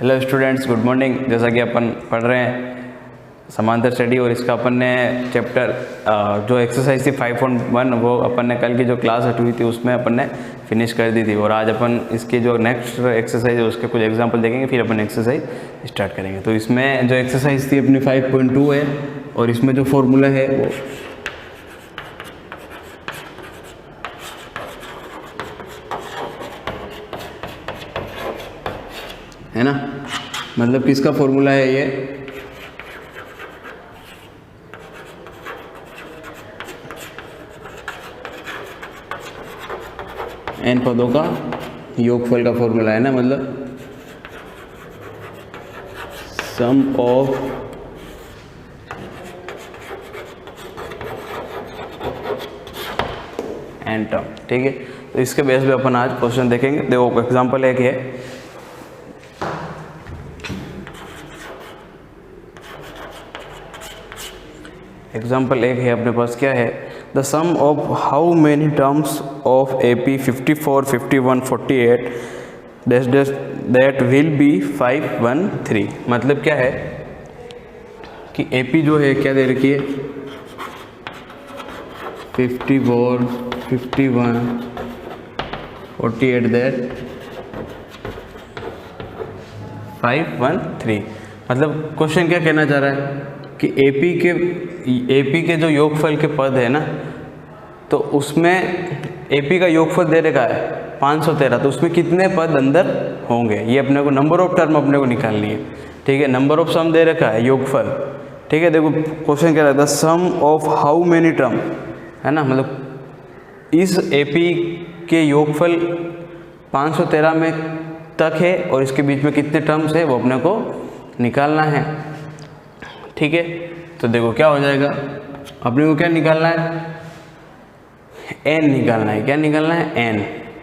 Hello students, good morning. जैसा कि अपन पढ़ रहे हैं समांतर स्टडी, और इसका अपन ने चैप्टर जो एक्सरसाइज थी 5.1 वो अपन ने कल की जो क्लास हटी हुई थी उसमें अपन ने फिनिश कर दी थी। और आज अपन इसकी जो नेक्स्ट एक्सरसाइज है उसके कुछ एग्जांपल देखेंगे, फिर अपन एक्सरसाइज स्टार्ट करेंगे। तो इसमें जो एक्सरसाइज थी अपनी 5.2 है, और इसमें जो फॉर्मूला है वो है ना, मतलब किसका फॉर्मूला है ये, एन पदों का योगफल का फॉर्मूला है ना, मतलब सम ऑफ एन टर्म। ठीक है, तो इसके बेस पे अपन आज क्वेश्चन देखेंगे। देखो एग्जांपल एक है, एग्जाम्पल एक है अपने पास, क्या है, the sum of how many terms of AP 54, 51, 48 dash dash that will be 513। मतलब क्या है कि AP जो है क्या दे रखी है, 54, 51, 48 दैट 513। मतलब क्वेश्चन क्या कहना चाह रहा है कि AP के जो योगफल के पद है ना, तो उसमें AP का योगफल दे रखा है 513, तो उसमें कितने पद अंदर होंगे, ये अपने को नंबर ऑफ टर्म अपने को निकालनी है। ठीक है, नंबर ऑफ सम दे रखा है योगफल। ठीक है, देखो क्वेश्चन क्या रहता है, सम ऑफ हाउ मेनी टर्म, है ना, मतलब इस AP के योगफल 513 में तक है और इसके बीच में कितने टर्म्स है वो अपने को निकालना है। ठीक है, तो देखो क्या हो जाएगा, अपने को क्या निकालना है, n निकालना है। क्या निकालना है, n।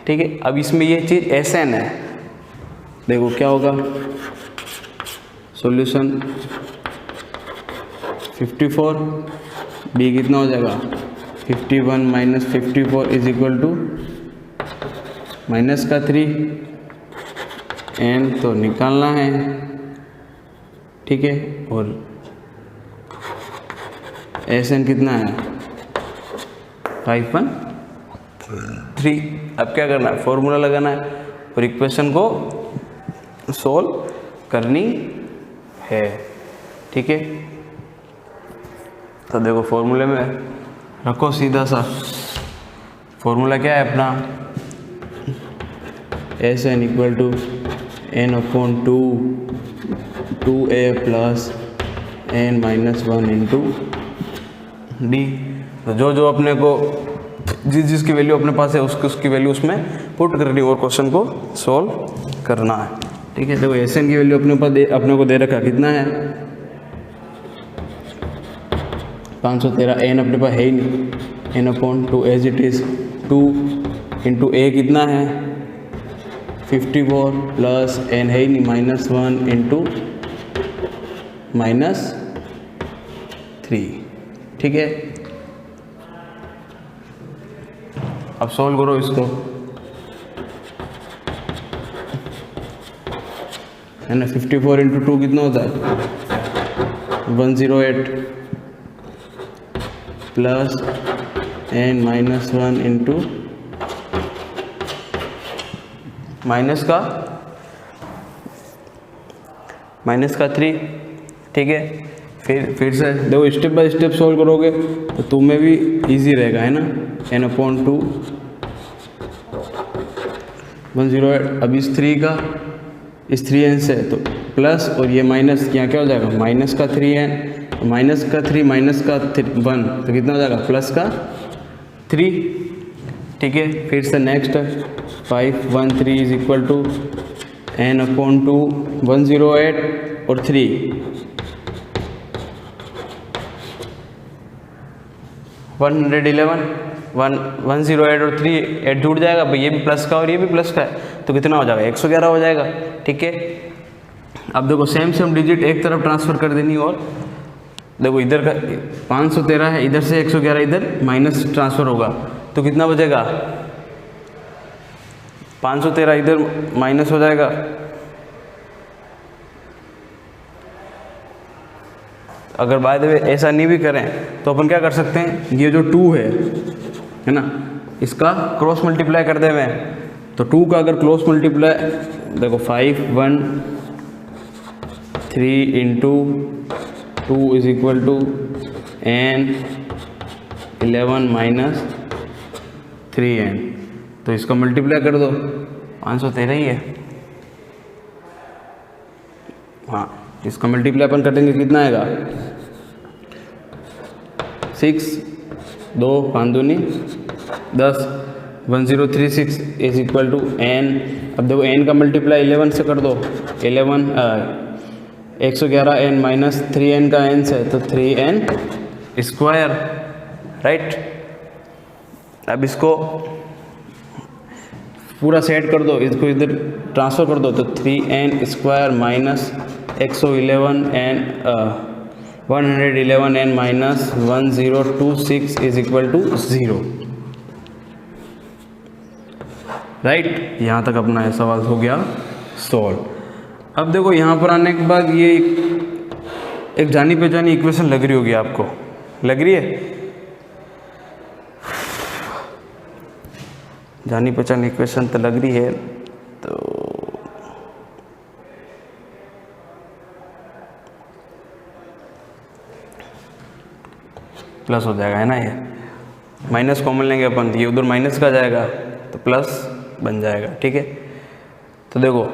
ठीक है, अब इसमें ये चीज़ Sn है। देखो क्या होगा, सॉल्यूशन 54, b कितना हो जाएगा 51 minus 54 is equal to minus का 3, n तो निकालना है। ठीक है, और Sn कितना है 513। अब क्या करना है, फॉर्मूला लगाना है और इक्वेशन को सोल्व करनी है। ठीक है, तो देखो फॉर्मूले में रखो सीधा सा, फॉर्मूला क्या है अपना, Sn equal to n/2 2a plus n minus 1 into d. तो जो अपने को जिसकी वैल्यू अपने पास है उसकी वैल्यू उसमें पुट करनी और क्वेश्चन को सॉल्व करना है। ठीक है, देखो Sn की वैल्यू अपने को दे रखा कितना है 513, n अपने पास है ही नहीं, n/2 as it is 2 into a कितना है 54 प्लस n है ही नहीं -1 इंटू -3। ठीक है, अब सॉल्व करो इसको, है ना। 54 इंटू 2 कितना होता है 108 प्लस n -1 इंटू माइनस का 3। ठीक है, फिर से देखो स्टेप बाय स्टेप सॉल्व करोगे तो तुम्हें भी इजी रहेगा, है ना। n/2 108, अब इस 3 का इस 3n से तो प्लस, और ये माइनस, यहाँ क्या हो जाएगा माइनस का 3n, माइनस का 3 माइनस का 1 तो कितना हो जाएगा प्लस का 3। ठीक है, फिर से next 513 is equal to n/2 108 और 3 111 108 और 3 8 जुड़ जाएगा भाई, ये भी प्लस का और ये भी प्लस का है, तो कितना हो जाएगा 111 हो जाएगा। ठीक है, अब देखो सेम डिजिट एक तरफ ट्रांसफर कर देनी, और देखो इधर का 513 है, इधर से 111 इधर माइनस ट्रांसफर होगा तो कितना बचेगा 513 इधर माइनस हो जाएगा अगर बाय द वे ऐसा नहीं भी करें तो अपन क्या कर सकते हैं, ये जो 2 है ना, इसका क्रॉस मल्टीप्लाई कर दें मैं, तो 2 का अगर क्रॉस मल्टीप्लाई देखो 5 1 3 into 2 is equal to n 11 minus 3n, तो इसका मल्टीप्लाई कर दो 513 ही है। हाँ, इसका मल्टीप्लाई अपन करेंगे कितना आएगा 6 2 5 दूनी 10 1036 इज इक्वल टू n। अब देखो n का मल्टीप्लाई 11 से कर दो, 11 111 n माइनस 3n का n से, तो 3n स्क्वायर, राइट। अब इसको पूरा सेट कर दो, इसको इधर ट्रांसफ़र कर दो, तो 3n square minus 111 n minus 1026 is equal to 0, right. यहाँ तक अपना ये सवाल हो गया सॉल्व। अब देखो यहाँ पर आने के बाद ये एक जानी पहचानी इक्वेशन लग रही होगी आपको, लग रही है, जानी पहचानी इक्वेशन तो लग रही है, तो प्लस हो जाएगा, है ना। ये माइनस कॉमन लेंगे अपन, ये उधर माइनस का जाएगा तो प्लस बन जाएगा, ठीक है। तो देखो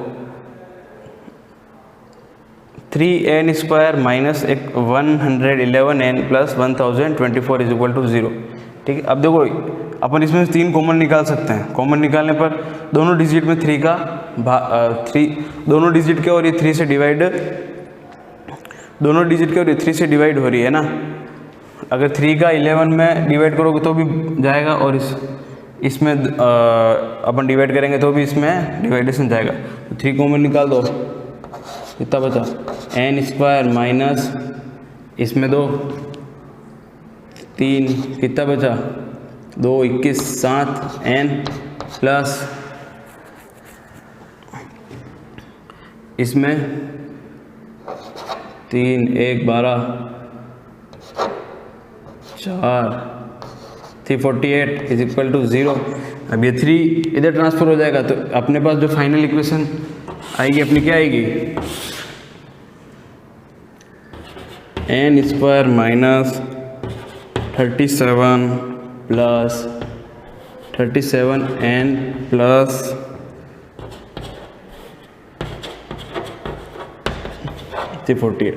3n square minus 111 n plus 1024 is equal to 0, ठीक है। अब देखो अपन इसमें से 3 कॉमन निकाल सकते हैं, कॉमन निकालने पर दोनों डिजिट में 3 का 3 दोनों डिजिट के और ये 3 से डिवाइड, दोनों डिजिट के और ये 3 से डिवाइड हो रही है ना। अगर 3 का 11 में डिवाइड करोगे तो भी जाएगा, और इसमें अपन डिवाइड करेंगे तो भी इसमें डिवाइडेशन जाएगा। तो 3 कॉमन निकाल दो, कितना बचा n स्क्वायर माइनस इसमें 2 3, कितना बचा 2 21 7 n प्लस इसमें 3 1 12 4 348 इज इक्वल टू 0। अब ये 3 इधर ट्रांसफर हो जाएगा, तो अपने पास जो फाइनल इक्वेशन आएगी अपनी क्या आएगी, n square minus 37 plus 37n plus 348।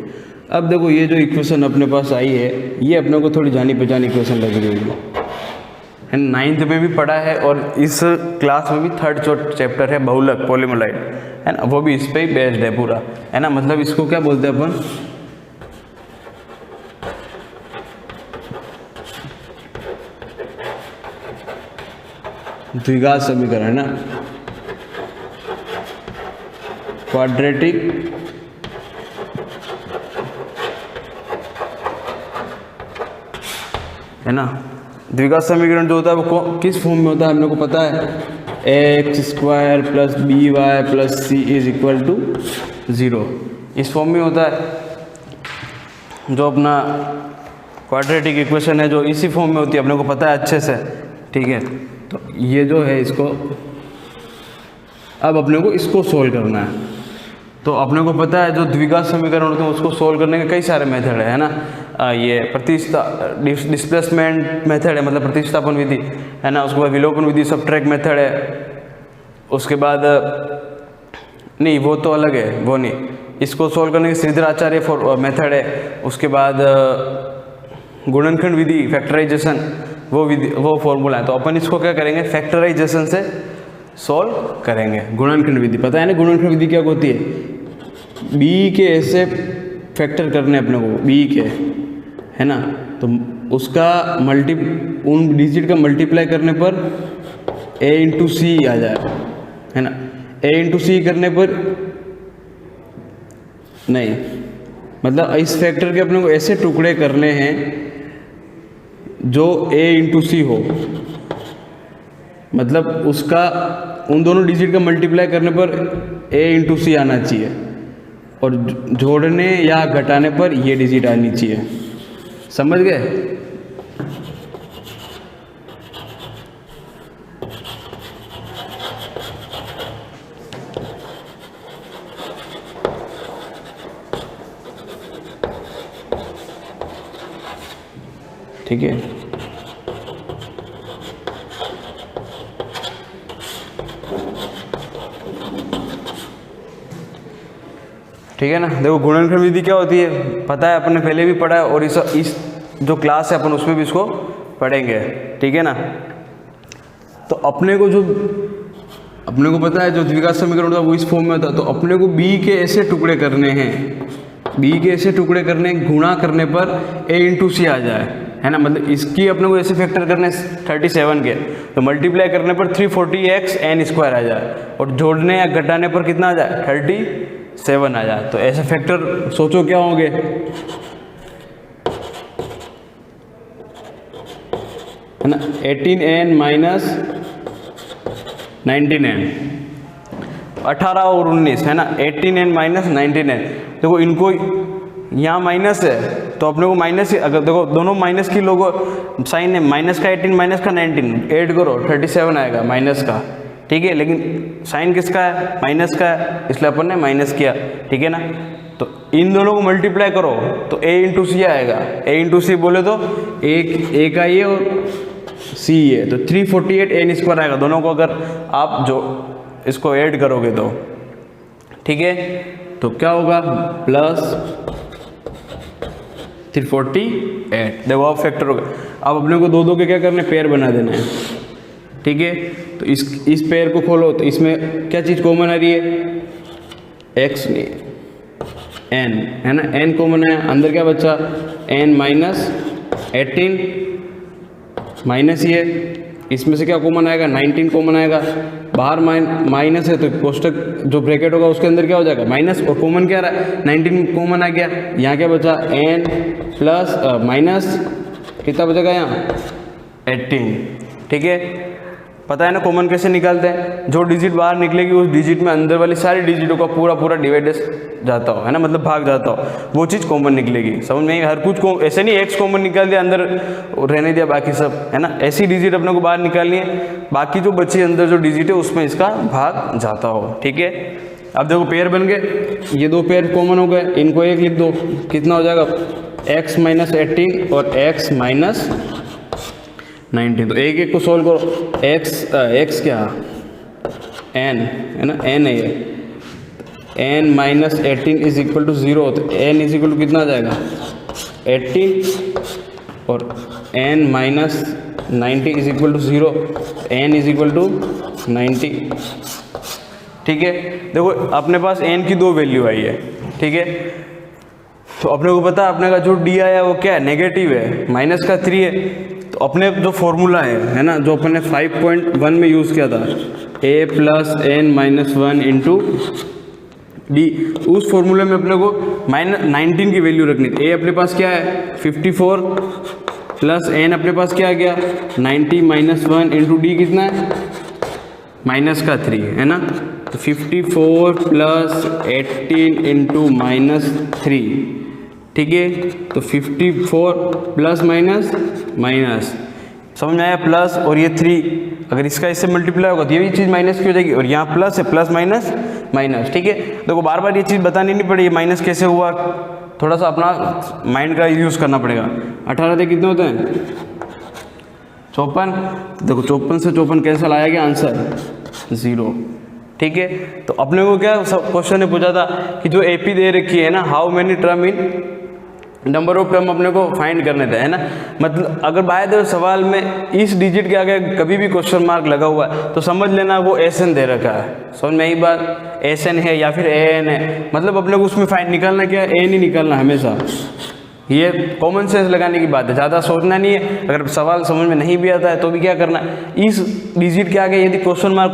अब देखो ये जो इक्वेशन अपने पास आई है, ये अपने को थोड़ी जानी पहचानी इक्वेशन लग रही है, 9th में भी पढ़ा है, और इस क्लास में भी 3rd चैप्टर है बहुलक पॉलीमोलाइड, है ना, वो भी इस पे ही बेस्ड है पूरा, है ना। मतलब इसको क्या बोलते हैं अपन, द्विघात समीकरण, है ना, क्वाड्रेटिक है ना। द्विघात समीकरण जो होता है वो किस फॉर्म में होता है, हम लोग को पता है, x square plus b y plus c is equal to 0, इस फॉर्म में होता है। जो अपना क्वाड्रेटिक इक्वेशन है जो इसी फॉर्म में होती है, अपने को पता है अच्छे से, ठीक है। तो ये जो है इसको अब अपने को इसको सोल्व करना है। तो अपने को पता है जो द्विघात समीकरण होते हैं उसको सोल्व करने के कई सारे मेथड है ना। ये डिस्प्लेसमेंट मेथड है, मतलब प्रतिस्थापन विधि, है ना। उसके बाद विलोपन विधि, सबट्रैक्ट मेथड है। उसके बाद नहीं, वो तो अलग है, वो नहीं। इसको सोल्व करने के श्रीधराचार्य मेथड है। उसके बाद गुणनखंड विधि, फैक्टराइजेशन, वो विधि, वो फॉर्मूला है। तो अपन इसको क्या करेंगे, फैक्टराइजेशन से सॉल्व करेंगे। गुणनखंड विधि पता है ना, गुणनखंड विधि क्या होती है, बी के ऐसे फैक्टर करने अपने को, बी के, है ना। तो उसका उन डिजिट का मल्टीप्लाई करने पर a इंटू सी आ जाए, है ना। a इंटू सी करने पर नहीं, मतलब इस फैक्टर के अपने को ऐसे टुकड़े करने हैं जो a इंटू सी हो, मतलब उसका उन दोनों डिजिट का मल्टीप्लाई करने पर a इंटू सी आना चाहिए, और जोड़ने या घटाने पर ये डिजिट आनी चाहिए। समझ गए? ठीक है, ठीक है ना। देखो गुणनखंड विधि क्या होती है पता है, अपने पहले भी पढ़ा है और इस जो क्लास है अपन उसमें भी इसको पढ़ेंगे। ठीक है ना। तो अपने को पता है जो द्विघात समीकरण होता है वो इस फॉर्म में होता है। तो अपने को b के ऐसे टुकड़े करने हैं, b के ऐसे टुकड़े करने, गुणा करने पर a इंटू सी आ जाए, है ना। मतलब इसकी अपने को ऐसे फैक्टर करने 37 के, तो मल्टीप्लाई करने पर 340x n स्क्वायर आ जाए, और जोड़ने या घटाने पर कितना आ जाए 37 आ जाए। तो ऐसे फैक्टर सोचो क्या होंगे, है ना। 18n माइनस 19n, 18 और 19, है ना। 18n माइनस 19n, देखो इनको यहाँ माइनस है तो अपने को माइनस, अगर देखो दोनों माइनस की लोगों साइन है, माइनस का 18 माइनस का 19 ऐड करो 37 आएगा माइनस का। ठीक है, लेकिन साइन किसका है, माइनस का है, इसलिए अपन ने माइनस किया। ठीक है ना। तो इन दोनों को मल्टीप्लाई करो तो a इंटू सी आएगा। a इंटू सी बोले तो a का ये और c है, तो 348 n स्क्वायर आएगा दोनों को अगर आप जो इसको ऐड करोगे तो। ठीक है, तो क्या होगा प्लस 348, देखो अब फैक्टर होगा। अब अपने को दो के क्या करने, पेयर बना देना है। ठीक है, तो इस पेयर को खोलो तो इसमें क्या चीज़ कॉमन आ रही है, x n, है ना। n कॉमन है, अंदर क्या बचा n माइनस 18 माइनस ये, इसमें से क्या कॉमन आएगा 19 कॉमन आएगा, बाहर माइनस है तो कोष्टक जो ब्रैकेट होगा उसके अंदर क्या हो जाएगा माइनस, और कॉमन क्या रहा है 19 कॉमन आ गया। यहाँ क्या बचा n प्लस माइनस कितना बचेगा यहाँ 18। ठीक है, पता है ना कॉमन कैसे निकालते हैं, जो डिजिट बाहर निकलेगी उस डिजिट में अंदर वाली सारी डिजिटों का पूरा डिवाइड जाता हो, है ना, मतलब भाग जाता हो, वो चीज़ कॉमन निकलेगी। समझ में? हर कुछ को ऐसे नहीं x कॉमन निकाल दिया अंदर रहने दिया बाकी सब, है ना। ऐसी डिजिट अपने को बाहर निकालनी है, बाकी जो बची अंदर जो डिजिट है उसमें इसका भाग जाता हो। ठीक है, अब देखो पेयर बन गए, ये दो पेयर कॉमन हो गए, इनको एक लिख दो, कितना हो जाएगा x माइनस 18 और x माइनस 19। तो एक को सोल्व करो, x क्या n, है ना, n है ये, n minus 18 is equal to 0, तो n इज इक्वल टू कितना आ जाएगा 18, और n minus 90 is equal to 0, n is equal to 90। ठीक है, देखो अपने पास n की दो वैल्यू आई है। ठीक है, तो अपने को पता है अपने का जो d आया वो क्या है, नेगेटिव है, माइनस का 3 है। तो अपने जो फॉर्मूला है ना, जो अपने 5.1 में यूज़ किया था, a plus n minus 1 into D, उस फॉर्मूले में अपने को माइनस 19 की वैल्यू रखनी थी। a अपने पास क्या है 54 प्लस n अपने पास क्या आ गया 90 माइनस 1 इंटू डी कितना है माइनस का 3, है ना। तो 54 प्लस 18 इंटू माइनस 3। ठीक है, तो 54 प्लस माइनस माइनस, समझ में आया, प्लस और ये 3 अगर इसका इससे मल्टीप्लाई होगा तो ये भी चीज़ माइनस की हो जाएगी, और यहाँ प्लस है, प्लस माइनस माइनस। ठीक है, देखो बार बार ये चीज़ बतानी नहीं पड़ेगी माइनस कैसे हुआ, थोड़ा सा अपना माइंड का यूज़ करना पड़ेगा। 18 से कितने होते हैं 54, देखो 54 से 54 कैंसिल आया गया आंसर 0। ठीक है, तो अपने को क्या क्वेश्चन ने पूछा था कि जो एपी दे रखी है ना, how many term in number of term अपने को फाइंड करने थे, है ना। मतलब अगर बाय द सवाल में इस डिजिट के आगे कभी भी क्वेश्चन मार्क लगा हुआ है तो समझ लेना वो एसएन दे रखा है। समझ में आई बात, एसएन है या फिर एएन है, मतलब अपने को उसमें फाइंड निकालना क्या है, एन ही निकालना हमेशा। ये कॉमन सेंस लगाने की बात है, ज़्यादा सोचना नहीं है। अगर सवाल समझ में नहीं भी आता है तो भी क्या करना है, इस डिजिट के आगे यदि क्वेश्चन मार्क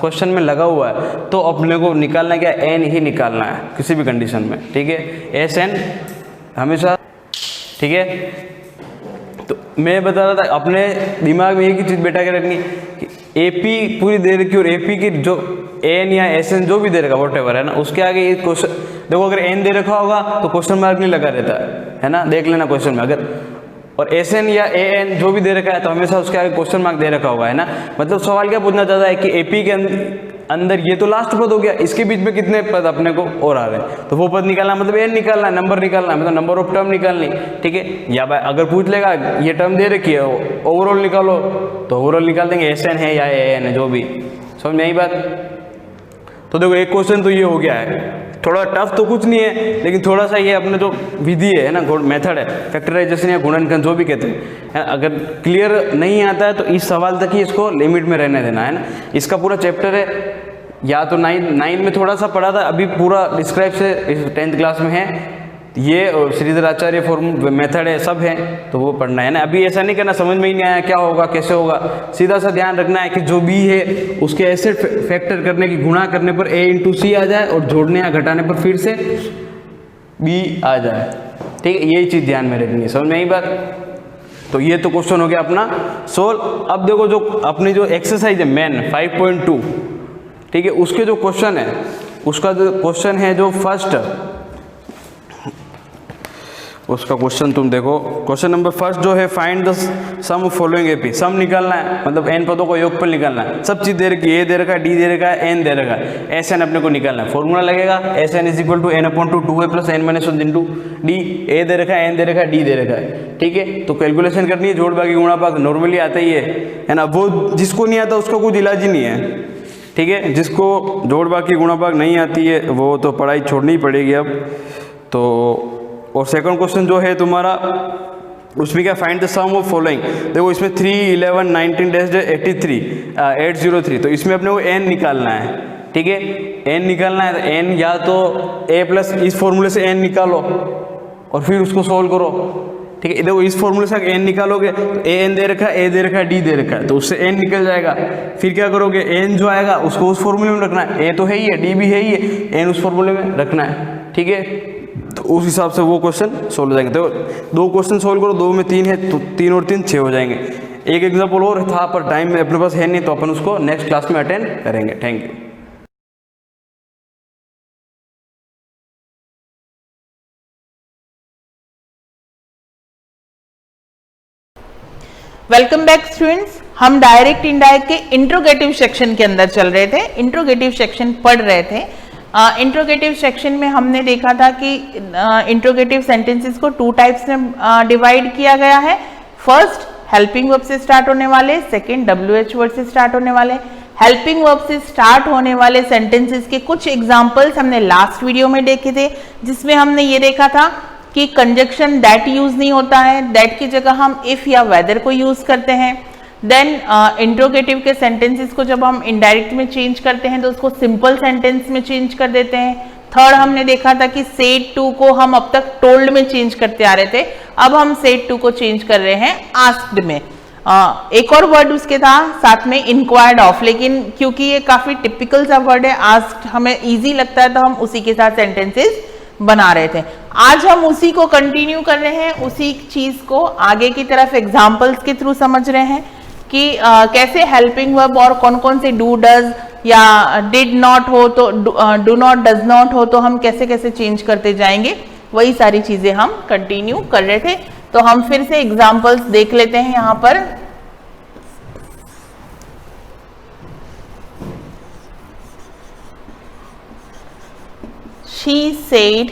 क्वेश्चन में लगा हुआ है तो अपने को निकालना क्या, एन ही निकालना है किसी भी कंडीशन में। ठीक है, एस एन हमेशा। ठीक है, तो मैं बता रहा था अपने दिमाग में एक ही चीज़ बैठा के रखनी कि एपी पूरी दे रखी और एपी की जो एन या एस एन जो भी दे रखा वॉट एवर है ना, उसके आगे ये क्वेश्चन देखो, अगर एन दे रखा होगा तो क्वेश्चन मार्क नहीं लगा रहता है ना, देख लेना क्वेश्चन में। अगर और एस एन या ए एन जो भी दे रखा है तो हमेशा उसके आगे क्वेश्चन मार्क दे रखा होगा, है ना। मतलब सवाल क्या पूछना चाहता है कि एपी के अंदर ये तो लास्ट पद हो गया, इसके बीच में कितने पद अपने को और आ रहे हैं, तो वो पद निकालना मतलब एन निकालना है, नंबर निकालना है, मतलब नंबर ऑफ टर्म निकालनी, ठीक है। या अगर पूछ लेगा ये टर्म दे रखी है ओवरऑल निकालो, तो ओवरऑल निकाल देंगे एस एन है या ए एन है, जो भी। समझ में आई बात। तो देखो एक क्वेश्चन तो ये हो गया है, थोड़ा टफ तो कुछ नहीं है, लेकिन थोड़ा सा ये अपने जो विधि है ना, मेथड है, फैक्टराइजेशन या गुणनखंड जो भी कहते हैं, अगर क्लियर नहीं आता है तो इस सवाल तक ही इसको लिमिट में रहने देना, है ना। इसका पूरा चैप्टर है, या तो 9 में थोड़ा सा पढ़ा था, अभी पूरा डिस्क्राइब से 10th क्लास में है ये, और श्रीधर आचार्य फॉर्म मेथड है, सब है, तो वो पढ़ना है ना। अभी ऐसा नहीं करना समझ में ही नहीं आया क्या होगा कैसे होगा, सीधा सा ध्यान रखना है कि जो बी है उसके ऐसे फैक्टर करने की, गुणा करने पर a इंटू सी आ जाए, और जोड़ने या घटाने पर फिर से b आ जाए, ठीक है। यही चीज़ ध्यान में रखनी है, समझ में आई बात। तो ये तो क्वेश्चन हो गया अपना सोल्व। अब देखो जो अपनी जो एक्सरसाइज है मेन 5.2, ठीक है, उसके जो क्वेश्चन है, उसका जो क्वेश्चन है जो फर्स्ट, उसका क्वेश्चन तुम देखो, क्वेश्चन नंबर फर्स्ट जो है find the sum of following AP, sum निकालना है, मतलब एन पदों को योगफल निकालना है, सब चीज दे रखी है, ए दे रखा है, डी दे रखा है, एन दे रखा है, एस एन अपने को निकालना है। फॉर्मूला लगेगा S N is equal to N upon two 2a plus N minus 1 into D. A दे रखा है, एन दे रखा है, डी दे रखा है, ठीक है। तो कैलकुलेशन करनी है, जोड़ भागी गुणा भाग नॉर्मली आता ही है ना। वो जिसको नहीं आता उसका कुछ इलाज ही नहीं है, ठीक है। जिसको जोड़ भाग की गुणा भाग नहीं आती है वो तो पढ़ाई छोड़नी ही पड़ेगी अब तो। और सेकंड क्वेश्चन जो है तुम्हारा, उसमें क्या find the sum of following. देखो इसमें 3, 11, 19 डैश 83 803, तो इसमें अपने को n निकालना है, ठीक है। n निकालना है तो n या तो a प्लस इस फॉर्मूले से n निकालो और फिर उसको सोल्व करो, ठीक है। देखो इस फॉर्मूले से n निकालोगे तो a n दे रखा है, a दे रखा है, d दे रखा है, तो उससे n निकल जाएगा। फिर क्या करोगे, n जो आएगा उसको उस फॉर्मूले में रखना है, a तो है ही है, d भी है ही है, n उस फॉर्मूले में रखना है, ठीक है। तो उस हिसाब से वो क्वेश्चन सोल्व हो जाएंगे। तो 2 क्वेश्चन सोल्व करो, 2 में 3 है तो 3 और 3 6 हो जाएंगे। एक एग्जाम्पल और था पर टाइम अपने पास है नहीं, तो अपन उसको नेक्स्ट क्लास में अटेंड करेंगे। Thank you. Welcome back students. हम डायरेक्ट इनडायरेक्ट के इंट्रोगेटिव सेक्शन के अंदर चल रहे थे, इंट्रोगेटिव सेक्शन पढ़ रहे थे। इंट्रोगेटिव सेक्शन में हमने देखा था कि इंट्रोगेटिव सेंटेंसेस को 2 टाइप्स में डिवाइड किया गया है। फर्स्ट हेल्पिंग वर्ब से स्टार्ट होने वाले, सेकंड WH वर्ड से स्टार्ट होने वाले। हेल्पिंग वर्ब से स्टार्ट होने वाले सेंटेंसेस के कुछ एग्जांपल्स हमने लास्ट वीडियो में देखे थे, जिसमें हमने ये देखा था कि कंजक्शन दैट यूज नहीं होता है, दैट की जगह हम इफ या वेदर को यूज करते हैं। देन इंट्रोगेटिव के सेंटेंसेस को जब हम इनडायरेक्ट में चेंज करते हैं तो उसको सिंपल सेंटेंस में चेंज कर देते हैं। थर्ड हमने देखा था कि सेड टू को हम अब तक टोल्ड में चेंज करते आ रहे थे, अब हम सेड टू को चेंज कर रहे हैं आस्क्ड में। एक और वर्ड उसके था साथ में इंक्वायर्ड ऑफ, लेकिन क्योंकि ये काफी टिपिकल सा वर्ड है, आस्क्ड हमें इजी लगता है तो हम उसी के साथ सेंटेंसेस बना रहे थे। आज हम उसी को कंटिन्यू कर रहे हैं, उसी चीज को आगे की तरफ एग्जाम्पल्स के थ्रू समझ रहे हैं कि कैसे हेल्पिंग वर्ब और कौन कौन से डू डज या डिड नॉट हो तो डू नॉट डज नॉट हो तो हम कैसे कैसे चेंज करते जाएंगे, वही सारी चीजें हम कंटिन्यू कर रहे थे। तो हम फिर से एग्जाम्पल्स देख लेते हैं यहाँ पर। She said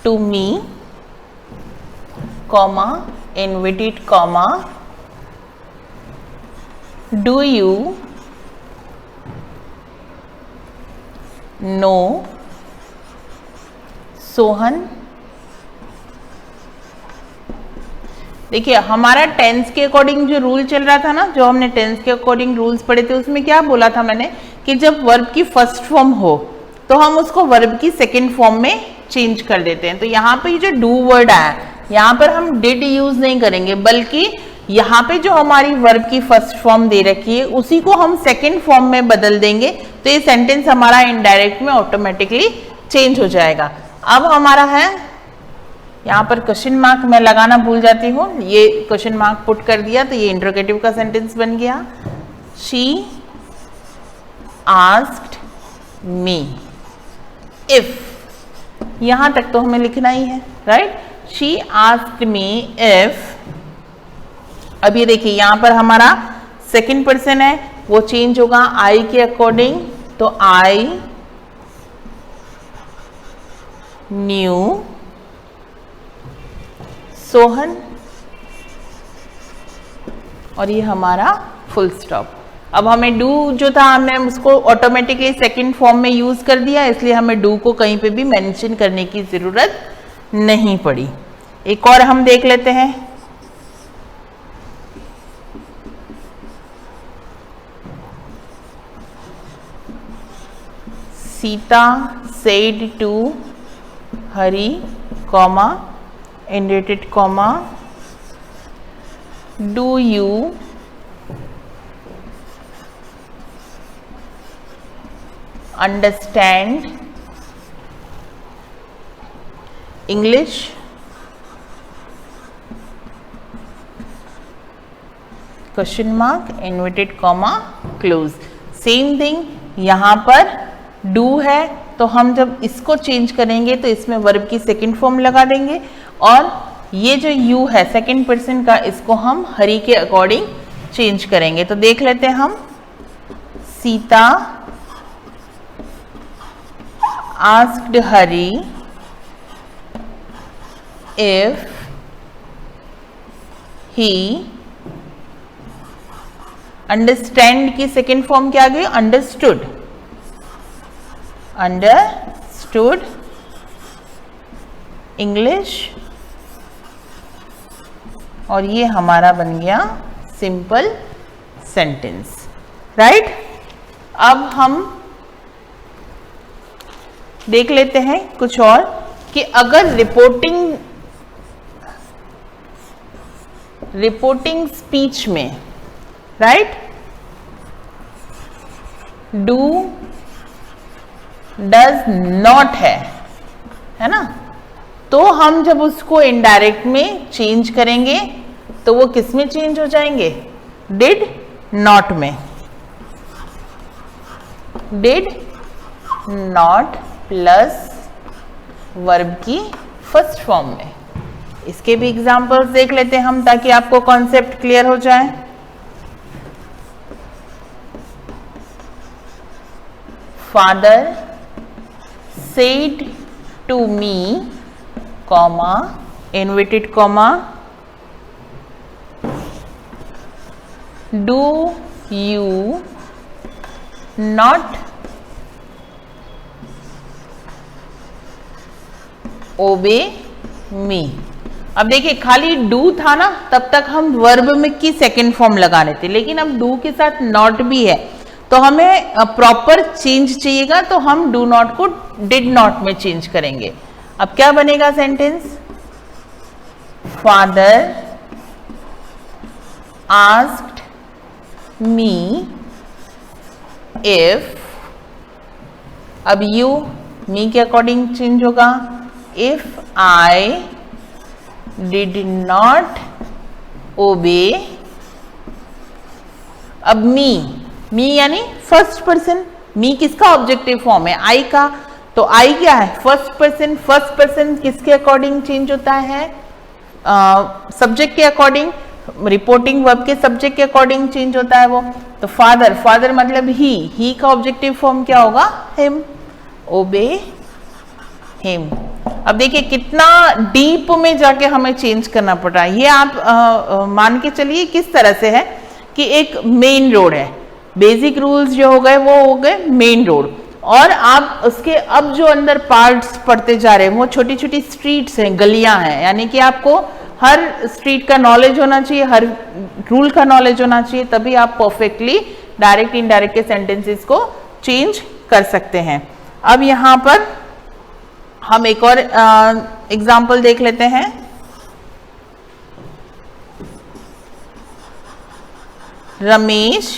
to me, comma, invited, comma, do you know Sohan? देखिए हमारा टेंस के अकॉर्डिंग जो रूल चल रहा था ना, जो हमने टेंस के अकॉर्डिंग रूल्स पढ़े थे, उसमें क्या बोला था मैंने कि जब वर्ब की फर्स्ट फॉर्म हो तो हम उसको वर्ब की सेकेंड फॉर्म में चेंज कर देते हैं। तो यहाँ पे जो डू वर्ड आया, यहाँ पर हम डिड यूज नहीं करेंगे, बल्कि यहाँ पे जो हमारी वर्ब की फर्स्ट फॉर्म दे रखी है उसी को हम सेकेंड फॉर्म में बदल देंगे, तो ये सेंटेंस हमारा इनडायरेक्ट में ऑटोमेटिकली चेंज हो जाएगा। अब हमारा है यहाँ पर क्वेश्चन मार्क मैं लगाना भूल जाती हूँ, ये क्वेश्चन मार्क पुट कर दिया तो ये इंट्रोगेटिव का सेंटेंस बन गया। शी asked me if, यहां तक तो हमें लिखना ही है, right. she asked me if, अब ये देखिए यहां पर हमारा सेकंड पर्सन है, वो चेंज होगा आई के अकॉर्डिंग, तो आई न्यू सोहन, और ये हमारा फुल स्टॉप। अब हमें डू जो था हमने उसको ऑटोमेटिकली सेकंड फॉर्म में यूज कर दिया, इसलिए हमें डू को कहीं पे भी मेंशन करने की जरूरत नहीं पड़ी। एक और हम देख लेते हैं, Sita said to Hari comma indebted comma do you understand English, question mark inverted comma close. Same thing यहां पर डू है, तो हम जब इसको चेंज करेंगे तो इसमें वर्ब की सेकंड फॉर्म लगा देंगे, और ये जो यू है सेकंड पर्सन का, इसको हम हरी के अकॉर्डिंग चेंज करेंगे। तो देख लेते हैं हम, Sita asked Hari if he understand की सेकेंड फॉर्म क्या आ गई, अंडरस्टूड, अंडरस्टूड इंग्लिश, और ये हमारा बन गया सिंपल सेंटेंस, राइट। अब हम देख लेते हैं कुछ और, कि अगर रिपोर्टिंग स्पीच में, राइट, डू डज नॉट है ना, तो हम जब उसको इनडायरेक्ट में चेंज करेंगे तो वो किस में चेंज हो जाएंगे, डिड नॉट में, डिड नॉट प्लस वर्ब की फर्स्ट फॉर्म में। इसके भी एग्जांपल्स देख लेते हैं हम, ताकि आपको कॉन्सेप्ट क्लियर हो जाए। Father said to me comma inverted comma do you not obey me. अब देखिए खाली डू था ना, तब तक हम वर्ब में की सेकेंड फॉर्म लगा रहे थे, लेकिन अब डू के साथ नॉट भी है, तो हमें प्रॉपर चेंज चाहिएगा, तो हम डू नॉट को डिड नॉट में चेंज करेंगे। अब क्या बनेगा sentence, father asked me if, अब यू मी के अकॉर्डिंग चेंज होगा, if I did not obey, अब मी यानी फर्स्ट पर्सन, मी किसका ऑब्जेक्टिव फॉर्म है, आई का, तो आई क्या है, फर्स्ट पर्सन। फर्स्ट पर्सन किसके अकॉर्डिंग चेंज होता है, सब्जेक्ट के अकॉर्डिंग, रिपोर्टिंग वर्ब के सब्जेक्ट के अकॉर्डिंग चेंज होता है वो। तो फादर, फादर मतलब ही का ऑब्जेक्टिव फॉर्म क्या होगा, हिम, ओबे हिम। अब देखिए कितना डीप में जाके हमें चेंज करना पड़ रहा है। ये आप मान के चलिए किस तरह से है कि एक मेन रोड है, बेसिक रूल्स जो हो गए वो हो गए मेन रोड, और आप उसके अब जो अंदर पार्ट्स पढ़ते जा रहे हैं वो छोटी छोटी स्ट्रीट्स हैं, गलियां हैं, यानी कि आपको हर स्ट्रीट का नॉलेज होना चाहिए, हर रूल का नॉलेज होना चाहिए, तभी आप परफेक्टली डायरेक्ट इनडायरेक्ट के सेंटेंसेस को चेंज कर सकते हैं। अब यहाँ पर हम एक और एग्जाम्पल देख लेते हैं। Ramesh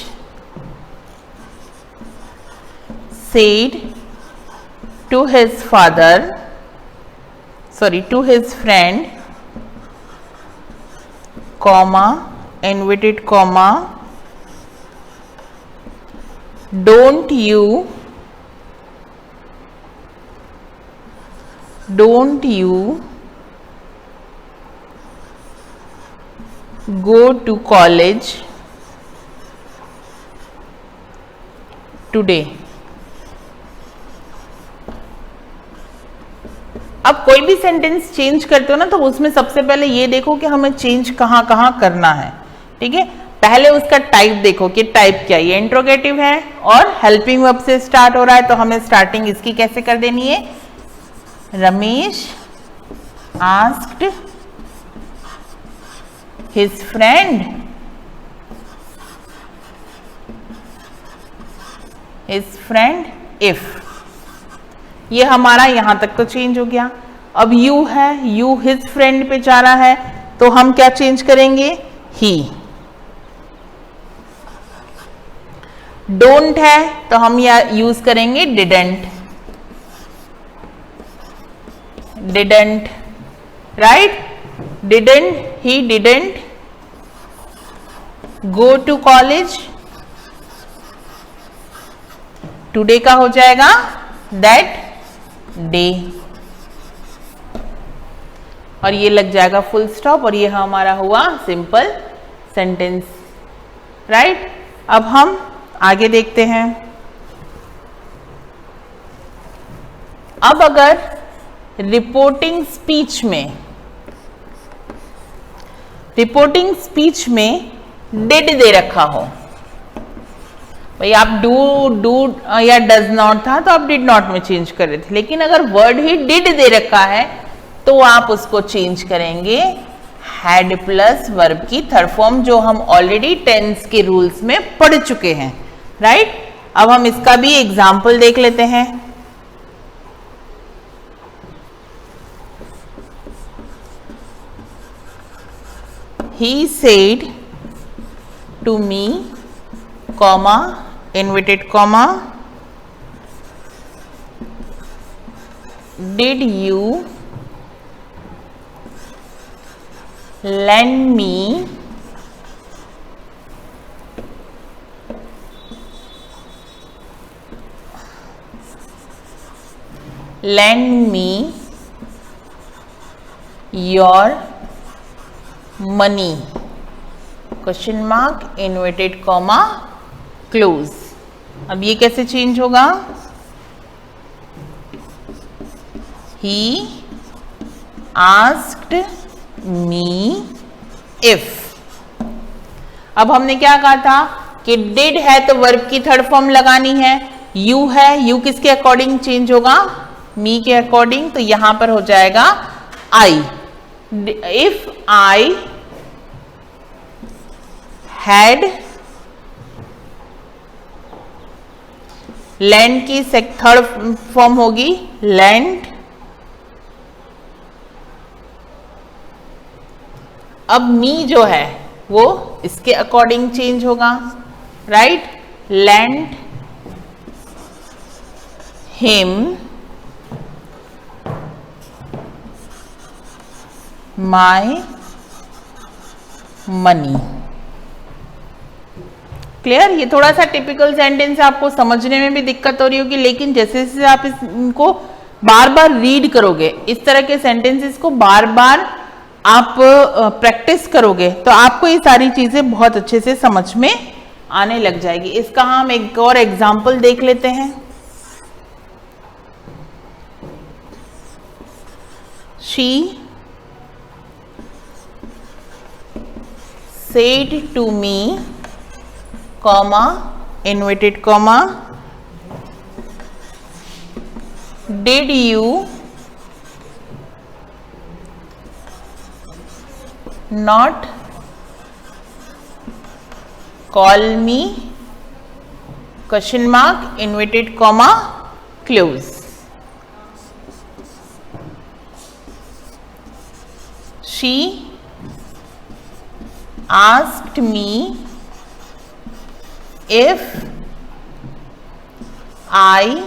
said to his father, to his friend, comma, inverted comma, don't you go to college today। अब कोई भी सेंटेंस चेंज करते हो ना तो उसमें सबसे पहले ये देखो कि हमें चेंज कहाँ कहाँ करना है, ठीक है। पहले उसका टाइप देखो कि टाइप क्या है, ये इंट्रोगेटिव है और हेल्पिंग वर्ब से स्टार्ट हो रहा है, तो हमें स्टार्टिंग इसकी कैसे कर देनी है, Ramesh asked his friend if, ये हमारा यहां तक तो चेंज हो गया। अब यू है, यू हिज फ्रेंड पे जा रहा है, तो हम क्या चेंज करेंगे, ही। डोंट है तो हम यह यूज करेंगे didn't, right. Didn't, he didn't go to college, today का हो जाएगा दैट डे, और ये लग जाएगा फुल स्टॉप, और ये हमारा हुआ सिंपल सेंटेंस, राइट। अब हम आगे देखते हैं। अब अगर रिपोर्टिंग स्पीच में डिड दे रखा हो, भाई आप डू या डज नॉट था तो आप डिड नॉट में चेंज कर रहे थे, लेकिन अगर वर्ड ही डिड दे रखा है तो आप उसको चेंज करेंगे हैड प्लस वर्ब की थर्ड फॉर्म, जो हम ऑलरेडी टेंस के रूल्स में पढ़ चुके हैं, राइट। अब हम इसका भी एग्जाम्पल देख लेते हैं। He said to me, comma, inverted comma, did you lend me your money, question mark, inverted comma, close. अब ये कैसे चेंज होगा, ही आस्क्ड मी इफ। अब हमने क्या कहा था कि डिड है तो वर्ब की थर्ड फॉर्म लगानी है, यू है, यू किसके अकॉर्डिंग चेंज होगा, मी के अकॉर्डिंग, तो यहां पर हो जाएगा आई। इफ आई हैड, लैंड की थर्ड फॉर्म होगी लैंड। अब मी जो है वो इसके अकॉर्डिंग चेंज होगा, right. Land him my money. Clear, ये थोड़ा सा टिपिकल सेंटेंस है, आपको समझने में भी दिक्कत हो रही होगी, लेकिन जैसे जैसे आप इनको बार बार रीड करोगे, इस तरह के सेंटेंसेस को बार बार आप प्रैक्टिस करोगे, तो आपको ये सारी चीजें बहुत अच्छे से समझ में आने लग जाएगी। इसका हम एक और एग्जाम्पल देख लेते हैं। She said to me, comma, inverted comma, did you not call me, question mark, inverted comma, close। She asked me if I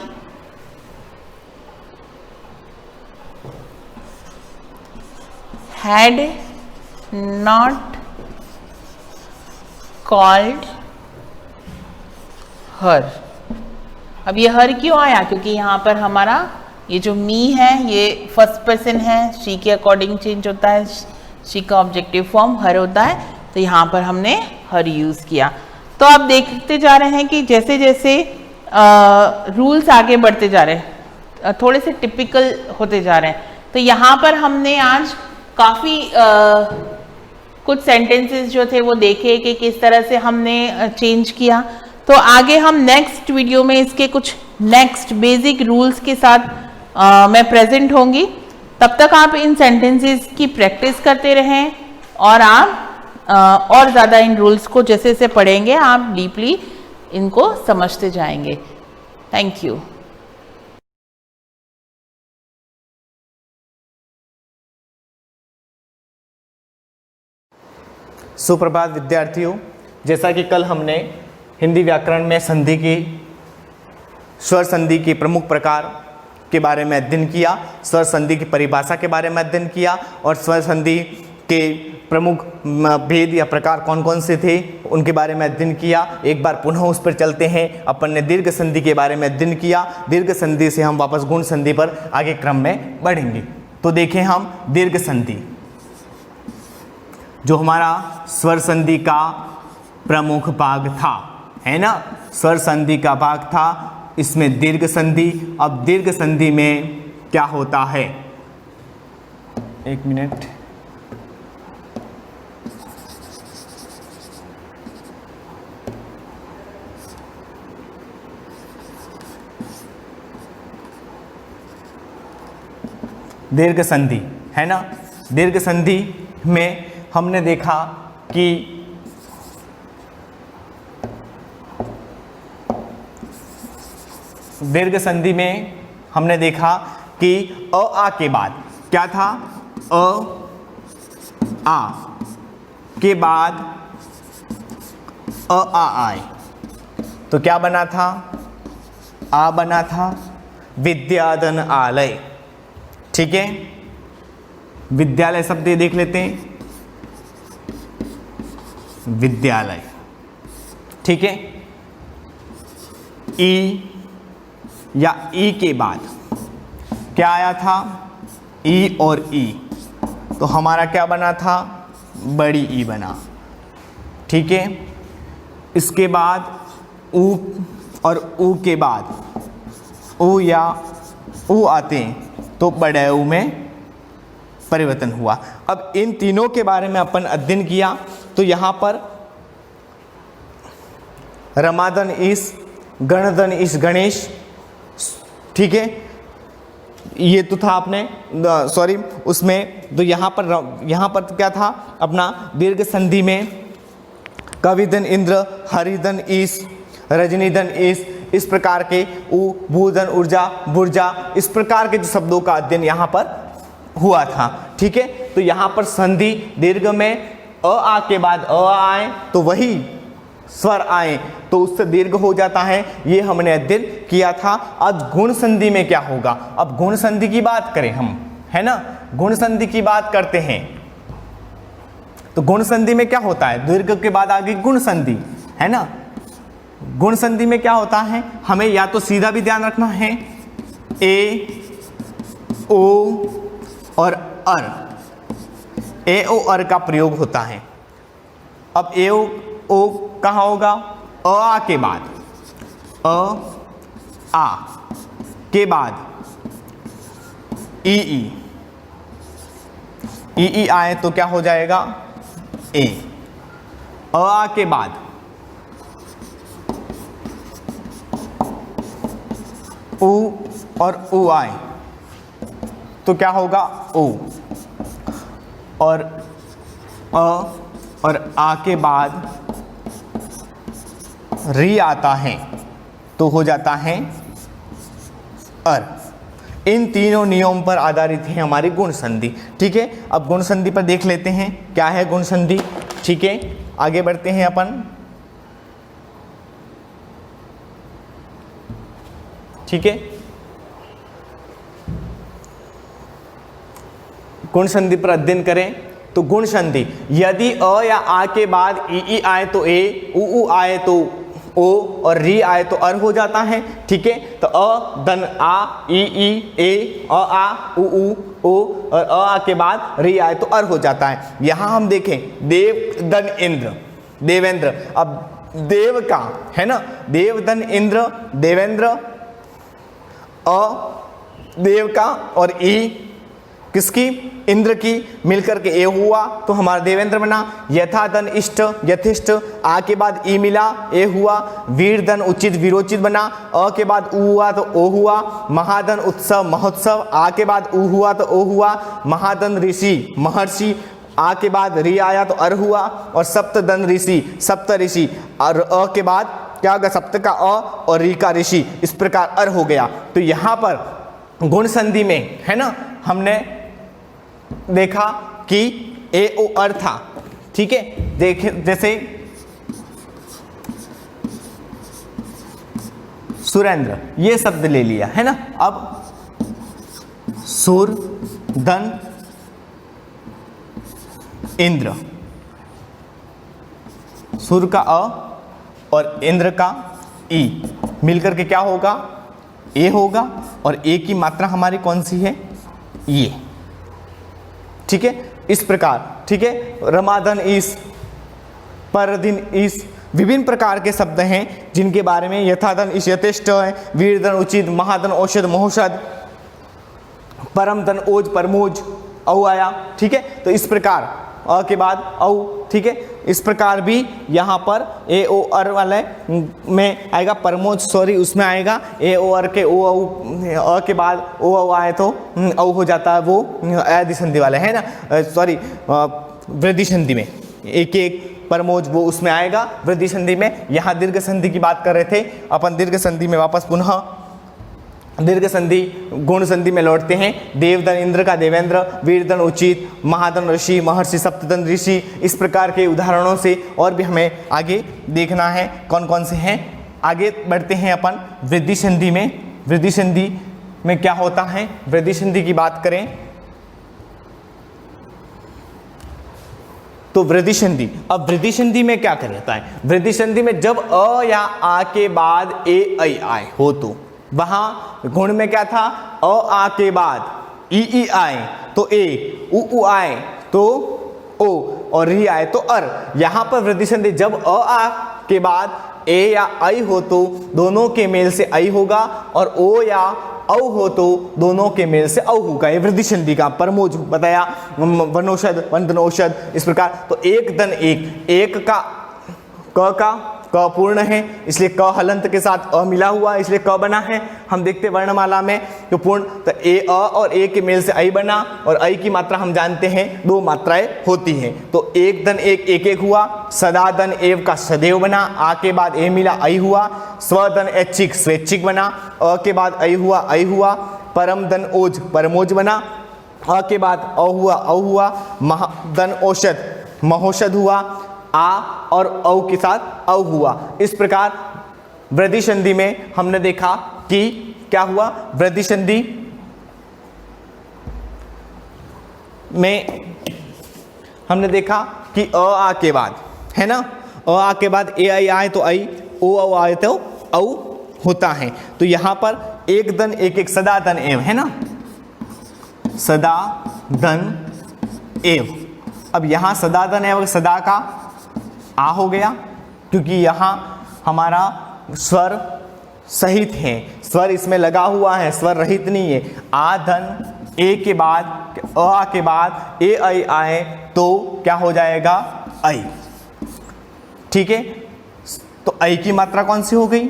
had not called her। अब ये हर क्यों आया, क्योंकि यहाँ पर हमारा ये जो मी है ये फर्स्ट पर्सन है, शी के अकॉर्डिंग चेंज होता है, शी का ऑब्जेक्टिव फॉर्म हर होता है, तो यहाँ पर हमने हर यूज़ किया। तो आप देखते जा रहे हैं कि जैसे जैसे रूल्स आगे बढ़ते जा रहे हैं, थोड़े से टिपिकल होते जा रहे हैं। तो यहाँ पर हमने आज काफ़ी कुछ सेंटेंसेस जो थे वो देखे कि किस तरह से हमने चेंज किया। तो आगे हम नेक्स्ट वीडियो में इसके कुछ नेक्स्ट बेसिक रूल्स के साथ मैं प्रेजेंट होंगी। तब तक आप इन सेंटेंसेस की प्रैक्टिस करते रहें और आप और ज़्यादा इन रूल्स को जैसे जैसे पढ़ेंगे आप डीपली इनको समझते जाएंगे। Thank you. सुप्रभात विद्यार्थियों, जैसा कि कल हमने हिंदी व्याकरण में संधि की, स्वर संधि के प्रमुख प्रकार के बारे में अध्ययन किया, स्वर संधि की परिभाषा के बारे में अध्ययन किया और स्वर संधि के प्रमुख भेद या प्रकार कौन कौन से थे उनके बारे में अध्ययन किया। एक बार पुनः उस पर चलते हैं। अपन ने दीर्घ संधि के बारे में अध्ययन किया। दीर्घ संधि से हम वापस गुण संधि पर आगे क्रम में बढ़ेंगे। तो देखें हम दीर्घ संधि, जो हमारा स्वर संधि का प्रमुख भाग था, है ना, स्वर संधि का भाग था, इसमें दीर्घ संधि। अब दीर्घ संधि में क्या होता है, एक मिनट, दीर्घ संधि है ना। दीर्घ संधि में हमने देखा कि दीर्घ संधि में हमने देखा कि अ आ के बाद क्या था, अ आ के बाद अ आ आए तो क्या बना था, आ बना था, विद्याधन आलय। ठीक है, विद्यालय शब्द देख लेते हैं, विद्यालय। ठीक है, ई या ई के बाद क्या आया था, ई और ई, तो हमारा क्या बना था, बड़ी ई बना। ठीक है, इसके बाद ऊ और ऊ के बाद ऊ या ऊ आते हैं तो बड़े ऊ में परिवर्तन हुआ। अब इन तीनों के बारे में अपन अध्ययन किया। तो यहाँ पर रमादन इस, गणदन इस, गणेश। ठीक है, ये तो था आपने सॉरी उसमें, तो यहाँ पर क्या था अपना दीर्घ संधि में, कविदन इंद्र, हरिदन ईस, रजनीदन इस प्रकार के उ, भूधन ऊर्जा, बुर्जा, इस प्रकार के जो शब्दों का अध्ययन यहाँ पर हुआ था। ठीक है, तो यहाँ पर संधि दीर्घ में अ आ के बाद अ आए तो वही स्वर आए तो उससे दीर्घ हो जाता है, ये हमने अध्ययन किया था। अब गुण संधि में क्या होगा, अब गुण संधि की बात करें हम, है ना, गुण संधि की बात करते हैं। तो गुण संधि में क्या होता है, दीर्घ के बाद आगे गुण संधि, है ना। गुण संधि में क्या होता है, हमें या तो सीधा भी ध्यान रखना है, ए ओ और अर, ए ओ अर का प्रयोग होता है। अब ए ओ कहाँ होगा, अ आ के बाद, अ आ के बाद ई ई आए तो क्या हो जाएगा, ए। अ आ के बाद उ और उ आए तो क्या होगा, ओ। और अ और आ के बाद री आता है तो हो जाता है अर। इन तीनों नियम पर आधारित है हमारी गुण संधि। ठीक है, अब गुण संधि पर देख लेते हैं क्या है गुण संधि। ठीक है, आगे बढ़ते हैं अपन। ठीक है, गुण संधि पर अध्ययन करें तो गुण संधि, यदि अ या आ के बाद ई आए तो ए, उ आए तो ओ और री आए तो अर हो जाता है, ठीक है। तो अ दन आ, ई ए, आ उ ओ और आ के बाद री आए तो अर हो जाता है। यहां हम देखें देव दन इंद्र, देवेंद्र। अब देव का है ना, देव दन इंद्र, देवेंद्र, अ देव का और ई किसकी, इंद्र की, मिलकर के ए हुआ तो हमारा देवेंद्र बना। यथा दन इष्ट, यथिष्ठ, आ के बाद ई मिला, ए हुआ। वीर दन उचित, वीरोचित बना। अ के बाद उ हुआ तो ओ हुआ। महादन उत्सव, महोत्सव, आ के बाद उ हुआ तो ओ हुआ। महादन ऋषि, महर्षि, आ के बाद री आया तो अर हुआ। और सप्तदन ऋषि, सप्त ऋषि, और अ के बाद क्या होगा, सप्त का अ और री का ऋषि, इस प्रकार अर हो गया। तो यहाँ पर गुण संधि में है ना, हमने देखा कि ए ओ अर था, ठीक है। देखे जैसे सुरेंद्र ये शब्द ले लिया है ना। अब सुर दन इंद्र, सुर का अ और इंद्र का ई मिलकर के क्या होगा, ए होगा। और ए की मात्रा हमारी कौन सी है, ये, ठीक है। इस प्रकार, ठीक है। रमादन ईस, परदिन ईस, विभिन्न प्रकार के शब्द हैं जिनके बारे में यथादन ईश, यथेष्ट है, वीरदन उचित, महादन औषध, महोषध, परमदन ओज, परमोज, औ आया, ठीक है। तो इस प्रकार अ के बाद औ, ठीक है। इस प्रकार भी यहाँ पर ए ओ अर वाले में आएगा, परमोज सॉरी उसमें आएगा ए ओ अर के ओ अ के बाद ओ औ आए तो औ हो जाता है, वो आदि संधि वाले है ना, सॉरी वृद्धि संधि में एक एक परमोज वो उसमें आएगा वृद्धि संधि में। यहाँ दीर्घ संधि की बात कर रहे थे अपन, दीर्घ संधि में वापस पुनः दीर्घ संधि गुण संधि में लौटते हैं। देवदन इंद्र का देवेंद्र, वीरदन उचित, महादन ऋषि, महर्षि, सप्तदन ऋषि, इस प्रकार के उदाहरणों से और भी हमें आगे देखना है कौन कौन से हैं। आगे बढ़ते हैं अपन वृद्धि संधि में। वृद्धि संधि में क्या होता है, वृद्धि संधि की बात करें तो वृद्धि संधि, अब वृद्धि संधि में क्या करता है, वृद्धि संधि में जब अ या आ के बाद ए ऐ आए हो तो वहां गुण में क्या था, अ आ के बाद ई आए तो ए, उ आए तो ओ और री आए तो अर। यहां पर वृद्धि संधि जब अ आ के बाद ए या ऐ हो तो दोनों के मेल से ऐ होगा, और ओ या औ हो तो दोनों के मेल से औ होगा। ये वृद्धि संधि का परमोज बताया, वनौषध, वनौषध, इस प्रकार। तो एक दन एक, एक का क पूर्ण है इसलिए क हलंत के साथ अ मिला हुआ इसलिए क बना है। हम देखते वर्णमाला में तो पूर्ण, तो ए अ और ए के मेल से ऐ बना, और ऐ की मात्रा हम जानते हैं दो मात्राएं होती हैं। तो एक दन एक, एक एक हुआ। सदा दन एव का सदैव बना, आ के बाद ए मिला ऐ हुआ। स्वदन ऐच्छिक, स्वैच्छिक बना, अ के बाद ऐ हुआ, ऐ हुआ। परम दन ओज, परमोज बना, अ के बाद अ हुआ, औ हुआ। महादन औषध, महोषध हुआ। आ और औ के साथ औ हुआ। इस प्रकार वृद्धि संधि में हमने देखा कि क्या हुआ, वृद्धि संधि में हमने देखा कि अ आ के बाद है ना, अ आ के बाद ए आई आए तो आई, ओ औ आए तो औ होता है। तो यहां पर एक दन एक एक, सदा दन एव है ना, सदा दन एव। अब यहां सदा दन एव, सदा का आ हो गया क्योंकि यहाँ हमारा स्वर सहित है, स्वर इसमें लगा हुआ है, स्वर रहित नहीं है। आ धन ए के बाद अ के बाद ए ऐ आए तो क्या हो जाएगा, ऐ, ठीक है। तो ऐ की मात्रा कौन सी हो गई,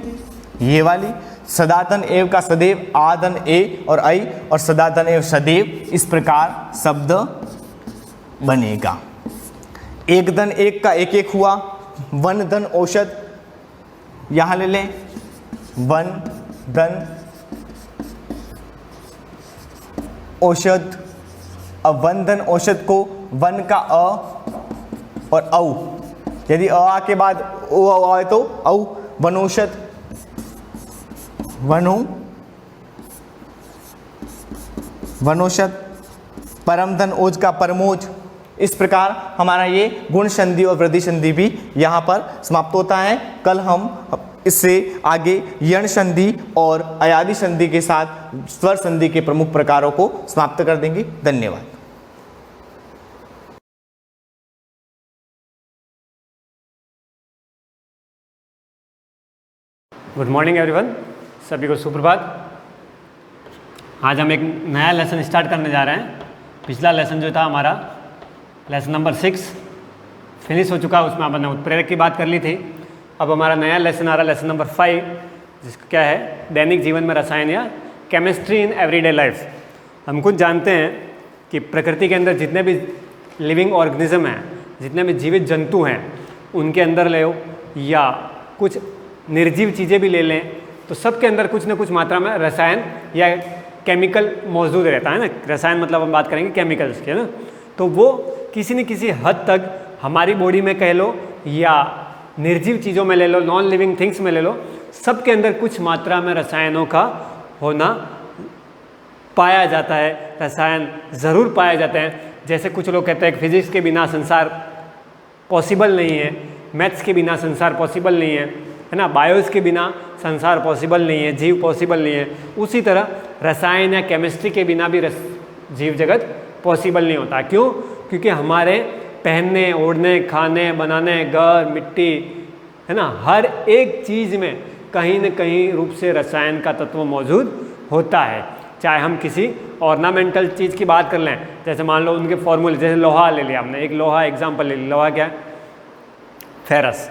ये वाली। सदातन एव का सदैव, आदन ए और ऐ, और सदातन एव सदैव, इस प्रकार शब्द बनेगा। एक दन एक का एक एक हुआ। वन दन औषध, यहां ले लें, वन दन औषध। अब वन धन औषध को वन का अ और औ, यदि अ के बाद ओ आए तो औ, वनौषध, वनौषध। परम धन ओज का परमोज। इस प्रकार हमारा ये गुण संधि और वृद्धि संधि भी यहाँ पर समाप्त होता है। कल हम इससे आगे यण संधि और अयादि संधि के साथ स्वर संधि के प्रमुख प्रकारों को समाप्त कर देंगे। धन्यवाद। गुड मॉर्निंग एवरीवन, सभी को सुप्रभात। आज हम एक नया लेसन स्टार्ट करने जा रहे हैं। पिछला लेसन जो था हमारा लेसन नंबर 6 फिनिश हो चुका, उसमें हमने उत्प्रेरक की बात कर ली थी। अब हमारा नया लेसन आ रहा है लेसन नंबर 5, जिसका क्या है, दैनिक जीवन में रसायन या केमिस्ट्री इन एवरीडे लाइफ। हम कुछ जानते हैं कि प्रकृति के अंदर जितने भी लिविंग ऑर्गेनिज्म हैं, जितने भी जीवित जंतु हैं, उनके अंदर ले या कुछ निर्जीव चीज़ें भी ले लें तो सबके अंदर कुछ न कुछ मात्रा में रसायन या केमिकल मौजूद रहता है ना। रसायन मतलब हम बात करेंगे केमिकल्स के ना, तो वो किसी न किसी हद तक हमारी बॉडी में कह लो या निर्जीव चीज़ों में ले लो, नॉन लिविंग थिंग्स में ले लो, सबके अंदर कुछ मात्रा में रसायनों का होना पाया जाता है। रसायन ज़रूर पाए जाते हैं। जैसे कुछ लोग कहते हैं कि फिजिक्स के बिना संसार पॉसिबल नहीं है, मैथ्स के बिना संसार पॉसिबल नहीं है ना, बायोस के बिना संसार पॉसिबल नहीं है, जीव पॉसिबल नहीं है। उसी तरह रसायन या केमिस्ट्री के बिना भी जीव जगत पॉसिबल नहीं होता। क्यों? क्योंकि हमारे पहनने, ओढ़ने, खाने, बनाने, घर, मिट्टी, है ना, हर एक चीज़ में कहीं न कहीं रूप से रसायन का तत्व मौजूद होता है। चाहे हम किसी ऑर्नामेंटल चीज़ की बात कर लें, जैसे मान लो उनके फॉर्मूले, जैसे लोहा ले लिया हमने, एक लोहा एग्जाम्पल ले लिया। लोहा क्या है? फेरस,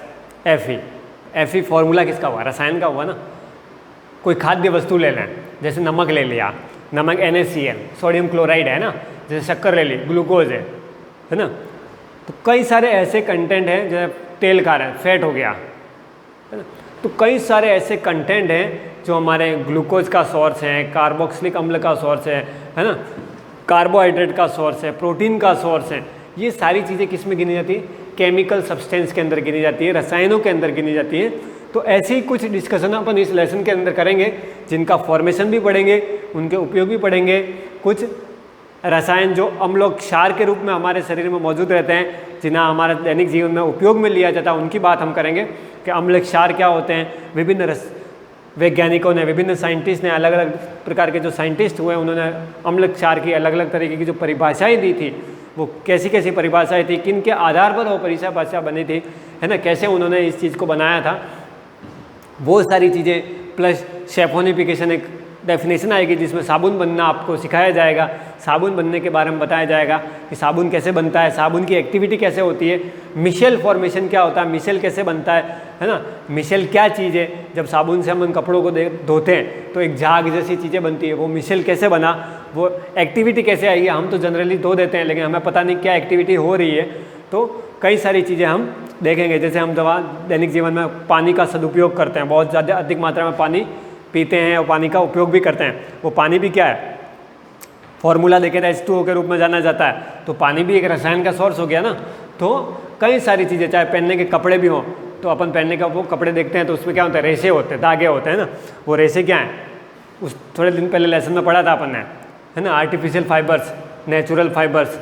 Fe फॉर्मूला किसका हुआ? रसायन का हुआ ना। कोई खाद्य वस्तु ले लें, जैसे नमक ले लिया, नमक NaCl, सोडियम क्लोराइड है ना, जैसे शक्कर ले ली, ग्लूकोज है ना। तो कई सारे ऐसे कंटेंट हैं, जैसे तेल का है, फैट हो गया, है ना। तो कई सारे ऐसे कंटेंट हैं जो हमारे ग्लूकोज का सोर्स है, कार्बोक्सिलिक अम्ल का सोर्स है ना, कार्बोहाइड्रेट का सोर्स है, प्रोटीन का सोर्स है। ये सारी चीज़ें किस में गिनी जाती है? केमिकल सब्सटेंस के अंदर गिनी जाती है, रसायनों के अंदर गिनी जाती है। तो ऐसे ही कुछ डिस्कशन अपन इस लेसन के अंदर करेंगे, जिनका फॉर्मेशन भी पढ़ेंगे, उनके उपयोग भी पढ़ेंगे। कुछ रसायन जो अम्ल क्षार के रूप में हमारे शरीर में मौजूद रहते हैं, जिन्हें हमारे दैनिक जीवन में उपयोग में लिया जाता है, उनकी बात हम करेंगे कि अम्ल क्षार क्या होते हैं। विभिन्न वैज्ञानिकों ने, विभिन्न साइंटिस्ट ने, अलग अलग प्रकार के जो साइंटिस्ट हुए, उन्होंने अम्ल क्षार की अलग अलग तरीके की जो परिभाषाएँ दी थी, वो कैसी कैसी परिभाषाएँ थी, किन के आधार पर वो परिभाषा बनी थी, है ना, कैसे उन्होंने इस चीज़ को बनाया था, वो सारी चीज़ें, प्लस शेफोनिफिकेशन एक डेफिनेशन आएगी जिसमें साबुन बनना आपको सिखाया जाएगा। साबुन बनने के बारे में बताया जाएगा कि साबुन कैसे बनता है, साबुन की एक्टिविटी कैसे होती है, मिशेल फॉर्मेशन क्या होता है, मिशेल कैसे बनता है ना, मिशेल क्या चीज़ है। जब साबुन से हम उन कपड़ों को धोते हैं तो एक झाग जैसी चीज़ें बनती है, वो मिशेल कैसे बना, वो एक्टिविटी कैसे आएगी। हम तो जनरली धो देते हैं, लेकिन हमें पता नहीं क्या एक्टिविटी हो रही है। तो कई सारी चीज़ें हम देखेंगे। जैसे हम दैनिक जीवन में पानी का सदुपयोग करते हैं, बहुत ज़्यादा अधिक मात्रा में पानी पीते हैं और पानी का उपयोग भी करते हैं। वो पानी भी क्या है? फॉर्मूला देखें तो H2O के रूप में जाना जाता है। तो पानी भी एक रसायन का सोर्स हो गया ना। तो कई सारी चीज़ें, चाहे पहनने के कपड़े भी हों, तो अपन पहनने का वो कपड़े देखते हैं तो उसमें क्या होता है? रेशे होते हैं, धागे होते हैं ना। वो रेशे क्या हैं? उस थोड़े दिन पहले लेसन में पढ़ा था अपन ने, है ना, आर्टिफिशियल फाइबर्स, नेचुरल फाइबर्स,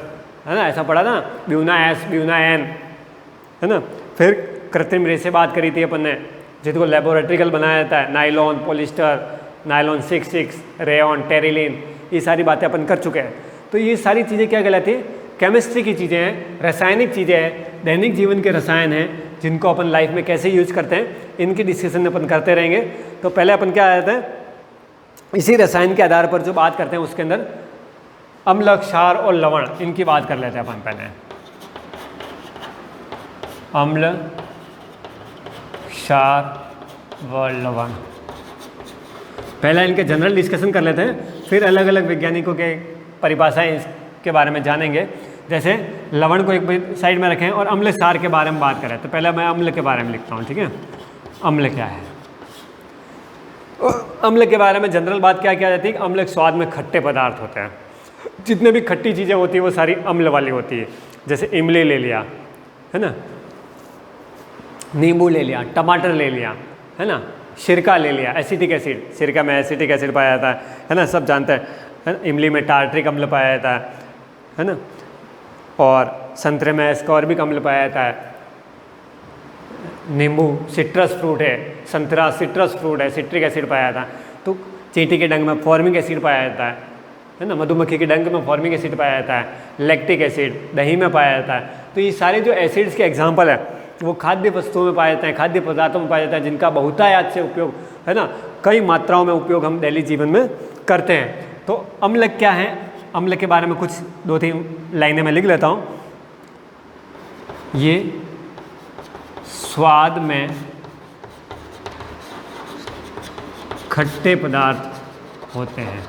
है ना, ऐसा पढ़ा था, ब्यूना S, ब्यूना N, है ना। फिर कृत्रिम रेशे बात करी थी अपन ने, जिसको लेबोरेटरिकल बनाया जाता है, nylon, polyester, nylon 6, rayon, Terylene, ये सारी बातें अपन कर चुके हैं। तो ये सारी चीज़ें क्या कहलाती है? केमिस्ट्री की चीज़ें हैं, रासायनिक चीज़ें हैं, दैनिक जीवन के रसायन हैं, जिनको अपन लाइफ में कैसे यूज करते हैं, इनकी डिस्कशन अपन करते रहेंगे। तो पहले अपन क्या आ जाता है, इसी रसायन के आधार पर जो बात करते हैं उसके अंदर अम्ल, क्षार और लवण, इनकी बात कर लेते हैं अपन पहले। अम्ल, क्षार व लवण, पहला इनके जनरल डिस्कशन कर लेते हैं, फिर अलग अलग वैज्ञानिकों के परिभाषाएं इसके बारे में जानेंगे। जैसे लवण को एक साइड में रखें और अम्ल क्षार के बारे में बात करें, तो पहले मैं अम्ल के बारे में लिखता हूँ, ठीक है। अम्ल क्या है? अम्ल के बारे में जनरल बात क्या किया जाती है? अम्ल एक स्वाद में खट्टे पदार्थ होते हैं। जितने भी खट्टी चीज़ें होती है वो सारी अम्ल वाली होती है। जैसे इमली ले लिया, है ना, नींबू ले लिया, टमाटर ले लिया, है ना, सिरका ले लिया, एसिटिक एसिड, सिरका में एसिटिक एसिड पाया जाता है ना, सब जानते हैं, है ना। इमली में टार्ट्रिक अम्ल पाया जाता है ना, और संतरे में एस्कॉर्बिक अम्ल पाया जाता है, नींबू सिट्रस फ्रूट है, संतरा सिट्रस फ्रूट है, सिट्रिक एसिड पाया जाता है। तो चींटी के डंक में फॉर्मिक एसिड पाया जाता है ना, मधुमक्खी के डंक में फॉर्मिक एसिड पाया जाता है, लैक्टिक एसिड दही में पाया जाता है। तो ये सारे जो एसिड्स के एग्जाम्पल है वो खाद्य वस्तुओं में पाए जाते हैं, खाद्य पदार्थों में पाया जाता है, जिनका बहुतायत से उपयोग है ना, कई मात्राओं में उपयोग हम डेली जीवन में करते हैं। तो अम्ल क्या है, अम्ल के बारे में कुछ 2-3 लाइनें मैं लिख लेता हूँ। ये स्वाद में खट्टे पदार्थ होते हैं,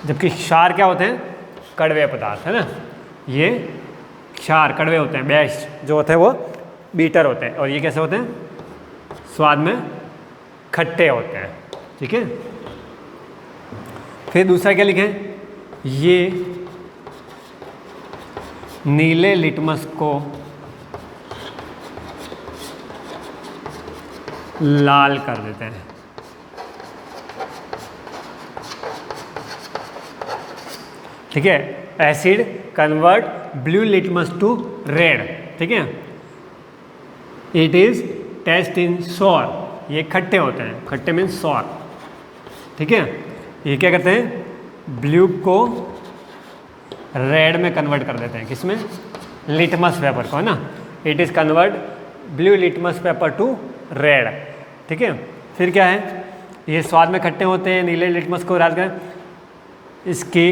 जबकि क्षार क्या होते हैं, कड़वे पदार्थ है ना। ये क्षार कड़वे होते हैं, बेस जो होते हैं वो बीटर होते हैं, और ये कैसे होते हैं, स्वाद में खट्टे होते हैं। ठीक है, फिर दूसरा क्या लिखें, ये नीले लिटमस को लाल कर देते हैं। ठीक है, acid convert blue litmus to red. ठीक है, it is taste in sour, ये खट्टे होते हैं, खट्टे मीन्स सॉर। ठीक है, ये क्या करते हैं, ब्लू को रेड में कन्वर्ट कर देते हैं, किसमें, लिटमस पेपर को, है ना। It is convert blue litmus paper two red. ठीक है, फिर क्या है, ये स्वाद में खट्टे होते हैं, नीले लिटमस को रात कर, इसकी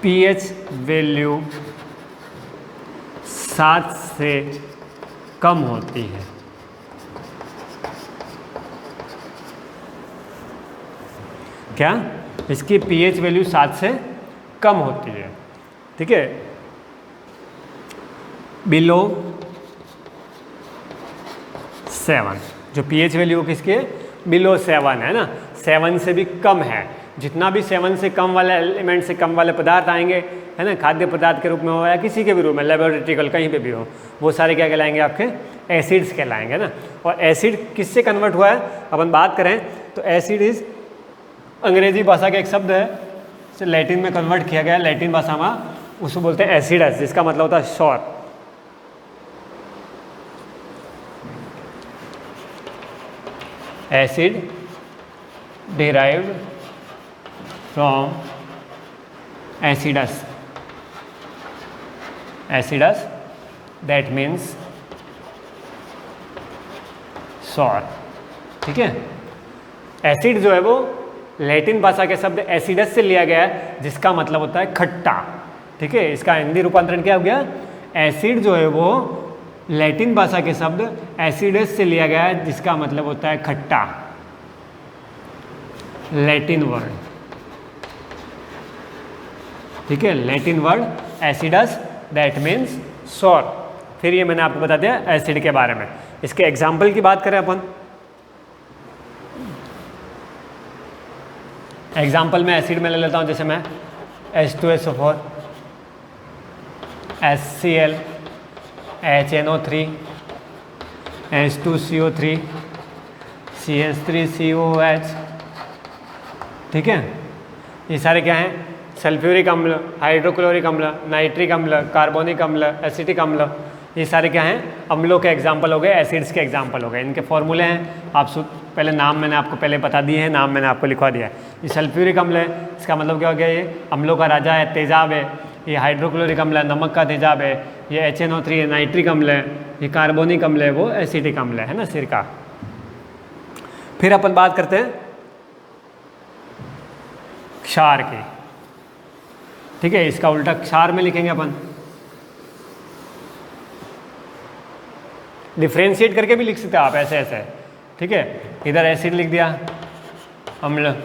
पीएच वैल्यू 7 से कम होती है। क्या, इसकी पीएच वैल्यू 7 से कम होती है। ठीक है, बिलो 7, जो पीएच वैल्यू किसकी है, बिलो 7 है ना, 7 से भी कम है। जितना भी 7 से कम वाले एलिमेंट से कम वाले पदार्थ आएंगे, है ना, खाद्य पदार्थ के रूप में हो या किसी के भी रूप में, लेबोरेटरिकल कहीं पे भी हो, वो सारे क्या कहलाएंगे, आपके एसिड्स कहलाएंगे ना। और एसिड किससे कन्वर्ट हुआ है, अपन बात करें तो एसिड इज अंग्रेजी भाषा का एक शब्द है, इसे लैटिन में कन्वर्ट किया गया है, लैटिन भाषा में उसको बोलते हैं एसिडस, जिसका मतलब होता है sour. Acid derived from acidus, acidus that means sour. ठीक है, एसिड जो है वो लैटिन भाषा के शब्द एसिडस से लिया गया है, जिसका मतलब होता है खट्टा। ठीक है, इसका हिंदी रूपांतरण क्या हो गया, एसिड जो है वो लैटिन भाषा के शब्द एसिडस से लिया गया है, जिसका मतलब होता है खट्टा, लैटिन वर्ड। ठीक है, Latin word acidus that means sour. फिर ये मैंने आपको बता दिया एसिड के बारे में। इसके एग्जाम्पल की बात करें अपन, एग्जाम्पल में एसिड में ले लेता हूँ, जैसे मैं H2SO4, HCl, HNO3, H2CO3, CH3COOH। ठीक है, ये सारे क्या हैं, सल्फ्यूरिक अम्ल, हाइड्रोक्लोरिक अम्ल, नाइट्रिक अम्ल, कार्बोनिक अम्ल, एसिटिक अम्ल, ये सारे क्या हैं, अम्लों के एग्जाम्पल हो गए, एसिड्स के एग्जाम्पल हो गए। इनके फॉर्मूले हैं, आप पहले नाम मैंने आपको पहले बता दिए हैं, नाम मैंने आपको लिखवा दिया है। ये सल्फ्यूरिक अम्ल है, इसका मतलब क्या हो गया, ये अम्लों का राजा है, तेजाब है। ये हाइड्रोक्लोरिक अम्ल है, नमक का तेजाब है। ये HNO3 है, नाइट्रिक अम्ल है। ये कार्बोनिक अम्ल है, वो एसिटिक अम्ल है ना, सिरका। फिर अपन बात करते हैं क्षार की। ठीक है, इसका उल्टा क्षार में लिखेंगे अपन, डिफ्रेंशिएट करके भी लिख सकते हैं आप, ऐसे ऐसे। ठीक है, इधर एसिड लिख दिया, अम्ल,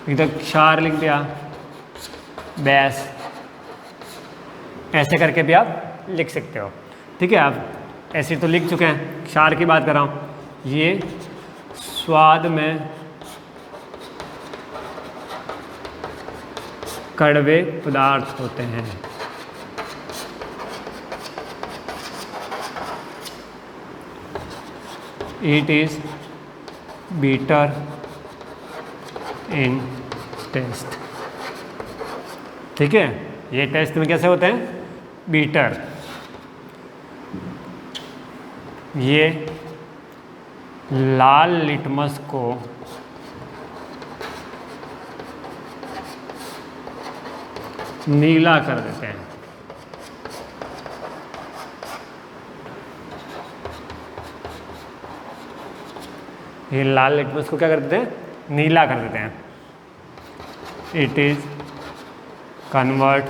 इधर क्षार लिख दिया, बेस, ऐसे करके भी आप लिख सकते हो। ठीक है, आप एसिड तो लिख चुके हैं, क्षार की बात कर रहा हूँ। ये स्वाद में कड़वे पदार्थ होते हैं। It is bitter in taste। ठीक है, ये टेस्ट में कैसे होते हैं? बीटर। ये लाल लिटमस को नीला कर देते हैं। ये लाल लिटमस को क्या कर देते हैं? नीला कर देते हैं। It is convert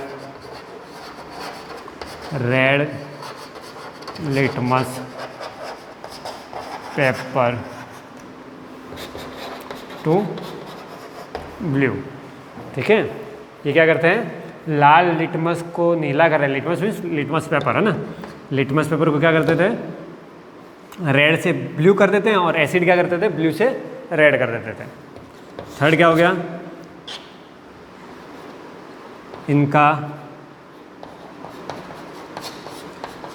red litmus paper two blue. ठीक है, ये क्या करते हैं? लाल लिटमस को नीला कर रहे हैं। लिटमस मीन्स लिटमस पेपर है ना। लिटमस पेपर को क्या करते थे? रेड से ब्लू कर देते हैं, और एसिड क्या करते थे? ब्लू से रेड कर देते थे। थर्ड क्या हो गया? इनका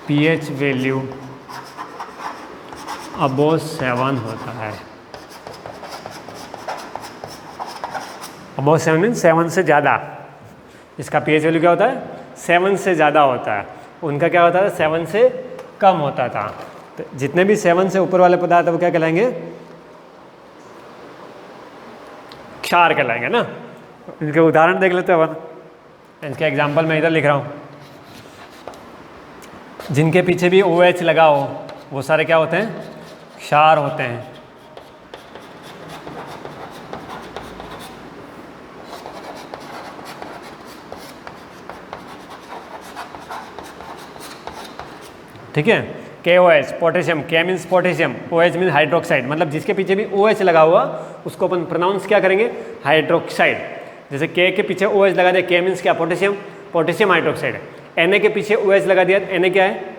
पीएच वैल्यू अबोव 7 होता है। अबोव 7 मीन्स 7 से ज़्यादा। इसका पीएच वैल्यू क्या होता है? 7 से ज़्यादा होता है। उनका क्या होता है? 7 से कम होता था। तो जितने भी 7 से ऊपर वाले पदार्थ है वो क्या कहलाएंगे? क्षार कहलाएंगे ना। इनके उदाहरण देख लेते हैं अपन। इसके एग्जाम्पल मैं इधर लिख रहा हूँ। जिनके पीछे भी OH लगा हो वो सारे क्या होते हैं? क्षार होते हैं। ठीक है, KOH potassium, K means potassium, OH means hydroxide. मतलब जिसके पीछे भी OH लगा हुआ उसको अपन प्रोनाउंस क्या करेंगे? हाइड्रोक्साइड। जैसे K के पीछे OH लगा दिया, K मीन्स क्या? Potassium, potassium hydroxide. Na के पीछे OH लगा दिया, Na क्या है?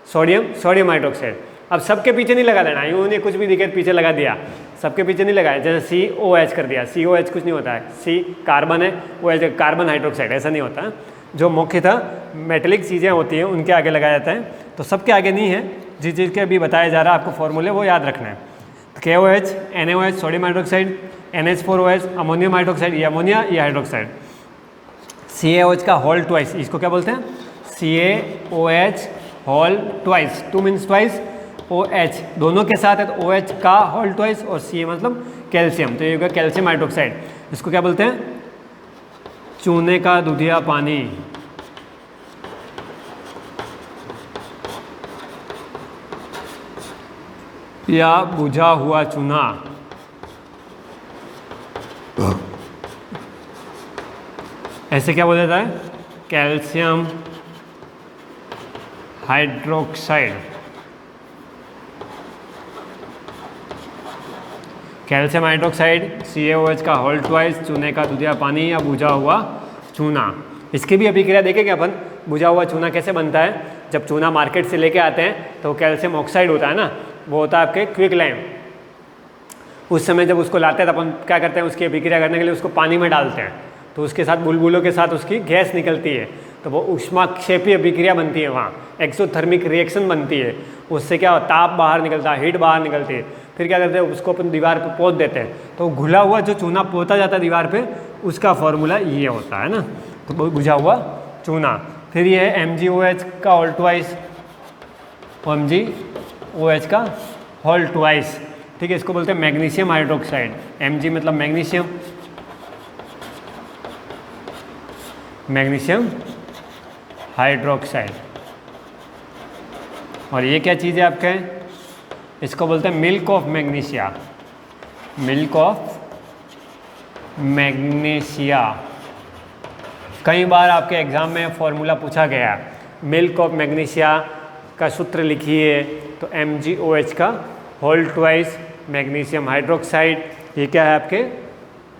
Sodium, sodium hydroxide. अब सबके पीछे नहीं लगा देना, यूँ नहीं कुछ भी दिखे पीछे लगा दिया, सबके पीछे नहीं लगाया। जैसे COH कर दिया, COH कुछ नहीं होता है, C कार्बन है, OH कार्बन हाइड्रोक्साइड, ऐसा नहीं होता। जो मुख्यतः मेटेलिक चीज़ें होती हैं उनके आगे लगाया जाता है। तो सबके आगे नहीं है। जिस चीज़ के अभी बताया जा रहा है आपको फॉर्मूले वो याद रखना है। KOH, NaOH sodium hydroxide, NH4OH ammonium hydroxide, ये अमोनिया, ये हाइड्रोक्साइड। CaOH का होल ट्वाइस, इसको क्या बोलते हैं? CaOH whole twice, 2 means twice, OH दोनों के साथ है तो OH का होल ट्वाइस, और Ca मतलब कैल्शियम, तो ये होगा कैल्शियम हाइड्रोक्साइड। इसको क्या बोलते हैं? चूने का दूधिया पानी। या बुझा हुआ चूना। ऐसे क्या बोला जाता है? Calcium hydroxide. Calcium hydroxide, CaOH का होल ट्वाइस, चूने का दूधिया पानी या बुझा हुआ चूना। इसकी भी अभिक्रिया देखेंगे अपन। बुझा हुआ चूना कैसे बनता है? जब चूना मार्केट से लेके आते हैं तो कैल्शियम ऑक्साइड होता है ना, वो होता है आपके क्विक लाइम। उस समय जब उसको लाते हैं तो अपन क्या करते हैं? उसकी अभिक्रिया करने के लिए उसको पानी में डालते हैं, तो उसके साथ बुलबुलों के साथ उसकी गैस निकलती है, तो वो ऊष्माक्षेपीय अभिक्रिया बनती है, वहाँ एक्सोथर्मिक रिएक्शन बनती है। उससे क्या होता? ताप बाहर निकलता है, हीट बाहर निकलती है। फिर क्या करते हैं? उसको अपन दीवार पे पोत देते हैं, तो घुला हुआ जो चूना पोता जाता है दीवार पे, उसका फॉर्मूला ये होता है ना, तो वो बुझा हुआ चूना। फिर ये है MgOH का होल ट्वाइस, MgOH का होल ट्वाइस। ठीक है, इसको बोलते हैं मैग्नीशियम हाइड्रोक्साइड। Mg मतलब मैग्नीशियम, मैग्नीशियम हाइड्रोक्साइड। और ये क्या चीज़ है आपके? इसको बोलते हैं milk of magnesia, milk of magnesia. कई बार आपके एग्जाम में फॉर्मूला पूछा गया, मिल्क ऑफ मैग्नीशिया का सूत्र लिखिए, तो MgOH का होल ट्वाइस मैग्नीशियम हाइड्रोक्साइड। ये क्या है आपके?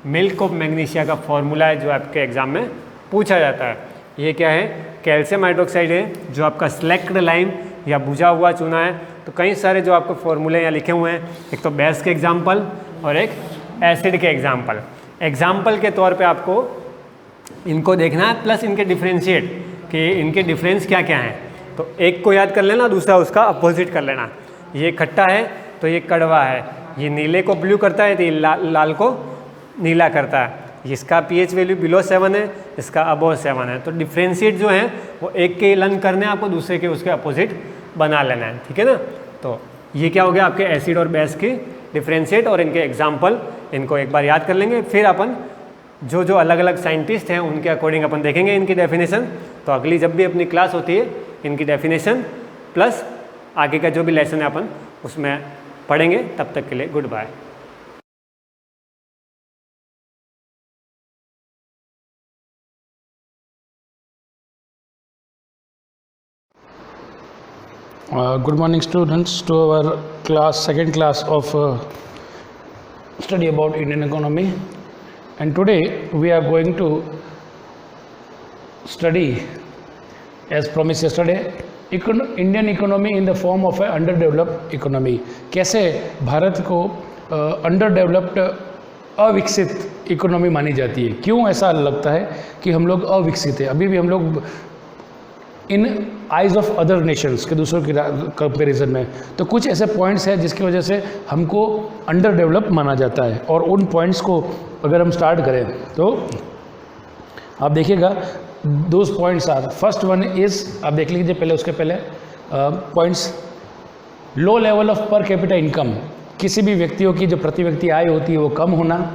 मिल्क ऑफ मैग्नीशिया का फॉर्मूला है जो आपके एग्जाम में पूछा जाता है। ये क्या है? कैल्शियम हाइड्रोक्साइड है, जो आपका स्लैक्ड लाइम या बुझा हुआ चूना है। तो कई सारे जो आपको फॉर्मूले यहाँ लिखे हुए हैं, एक तो बेस के एग्जाम्पल और एक एसिड के एग्जाम्पल। एग्जाम्पल के तौर पे आपको इनको देखना है, प्लस इनके डिफ्रेंशिएट कि इनके डिफरेंस क्या क्या हैं। तो एक को याद कर लेना, दूसरा उसका अपोजिट कर लेना। ये खट्टा है तो ये कड़वा है, ये नीले को ब्लू करता है तो ये लाल को नीला करता है। इसका pH वैल्यू बिलो 7 है, इसका अबव 7 है, तो डिफ्रेंशिएट जो है वो एक के लर्न करने आपको दूसरे के उसके अपोजिट बना लेना है, ठीक है ना। तो ये क्या हो गया आपके एसिड और बेस के डिफ्रेंशिएट और इनके एग्जाम्पल, इनको एक बार याद कर लेंगे, फिर अपन जो जो अलग अलग साइंटिस्ट हैं उनके अकॉर्डिंग अपन देखेंगे इनकी डेफिनेशन। तो अगली जब भी अपनी क्लास होती है इनकी डेफिनेशन प्लस आगे का जो भी लेसन है अपन उसमें पढ़ेंगे। तब तक के लिए goodbye. Good morning students to our class, second class of study about Indian economy, and today we are going to study, as promised yesterday, Indian economy in the form of an underdeveloped economy। कैसे भारत को underdeveloped अविकसित economy मानी जाती है, क्यों ऐसा लगता है कि हम लोग अविकसित है, अभी भी हम लोग इन आइज़ ऑफ अदर नेशंस के दूसरों की कंपेरिजन में। तो कुछ ऐसे पॉइंट्स हैं जिसकी वजह से हमको अंडर डेवलप माना जाता है, और उन पॉइंट्स को अगर हम स्टार्ट करें तो आप देखिएगा those points are, first one is, आप देख लीजिए पहले, उसके पहले points, low level of per capita income, किसी भी व्यक्तियों की जो प्रति व्यक्ति आय होती है वो कम होना,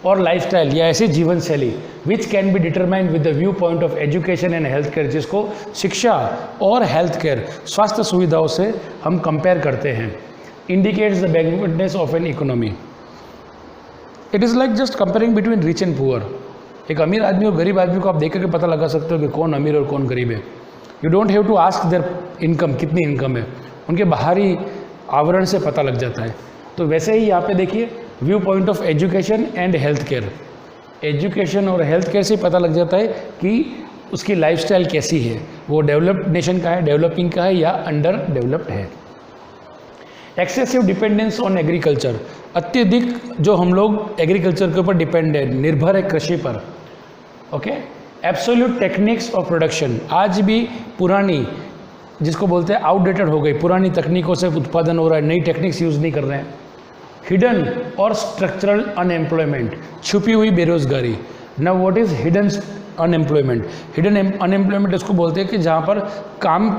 और लाइफस्टाइल या ऐसी जीवन शैली which can be determined with the view point of education and health care, जिसको शिक्षा और हेल्थ केयर स्वास्थ्य सुविधाओं से हम कंपेयर करते हैं, indicates the backwardness of an economy. It is like just comparing between rich and poor. एक अमीर आदमी और गरीब आदमी को आप देख करके पता लगा सकते हो कि कौन अमीर और कौन गरीब है। You don't have to ask their income, कितनी इनकम है, उनके बाहरी आवरण से पता लग जाता है। तो वैसे ही यहाँ पे देखिए view point of education and health care, education और हेल्थ केयर से पता लग जाता है कि उसकी लाइफस्टाइल कैसी है, वो डेवलप्ड नेशन का है, डेवलपिंग का है या अंडर डेवलप्ड है। एक्सेसिव डिपेंडेंस ऑन एग्रीकल्चर, अत्यधिक जो हम लोग एग्रीकल्चर के ऊपर डिपेंड है, निर्भर है कृषि पर। Okay, absolute techniques of production, आज भी पुरानी, जिसको बोलते हैं आउटडेटेड हो गई, पुरानी तकनीकों से उत्पादन हो रहा है, नई टेक्निक्स यूज़ नहीं कर रहे हैं। हिडन और स्ट्रक्चरल अनएम्प्लॉयमेंट, छुपी हुई बेरोजगारी। Now what is hidden unemployment? Hidden unemployment इसको बोलते हैं कि जहाँ पर काम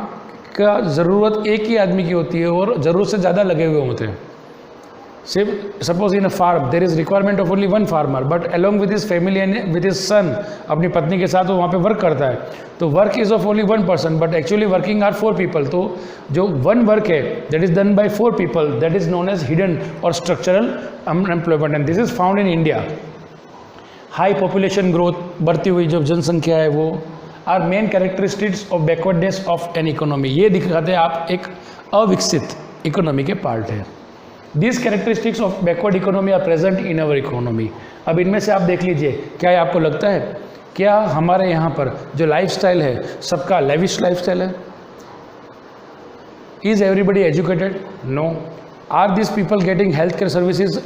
का ज़रूरत एक ही आदमी की होती है और ज़रूरत से ज़्यादा लगे हुए होते हैं। सिर्फ suppose in a farm there is requirement of only one farmer, but along with his family and with his son, अपनी पत्नी के साथ वो वहाँ पे वर्क करता है। तो work is of only one person, but actually working are 4 people. तो जो वन वर्क है that is done by 4 people, that is known as hidden और structural unemployment, and this is found in India. High population growth, बढ़ती हुई जो जनसंख्या है, वो are main characteristics of backwardness of an economy. ये दिखाते हैं आप एक अविकसित इकोनॉमी के पार्ट है। These characteristics of backward economy are present in our economy। अब इनमें से आप देख लीजिए, क्या आपको लगता है क्या हमारे यहाँ पर जो लाइफस्टाइल है सबका लेविश लाइफस्टाइल है? Is everybody educated? No। Are these people getting health care services?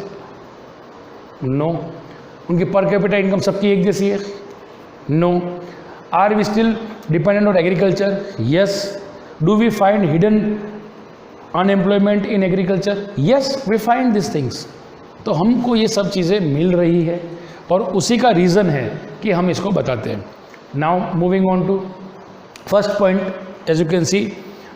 No। उनकी पर कैपिटा इनकम सबकी एक जैसी है? No। Are we still dependent on agriculture? Yes। Do we find hidden unemployment in agriculture? Yes, we find this things. तो हमको ये सब चीज़ें मिल रही है और उसी का रीज़न है कि हम इसको बताते हैं। Now moving on to first point, as you can see,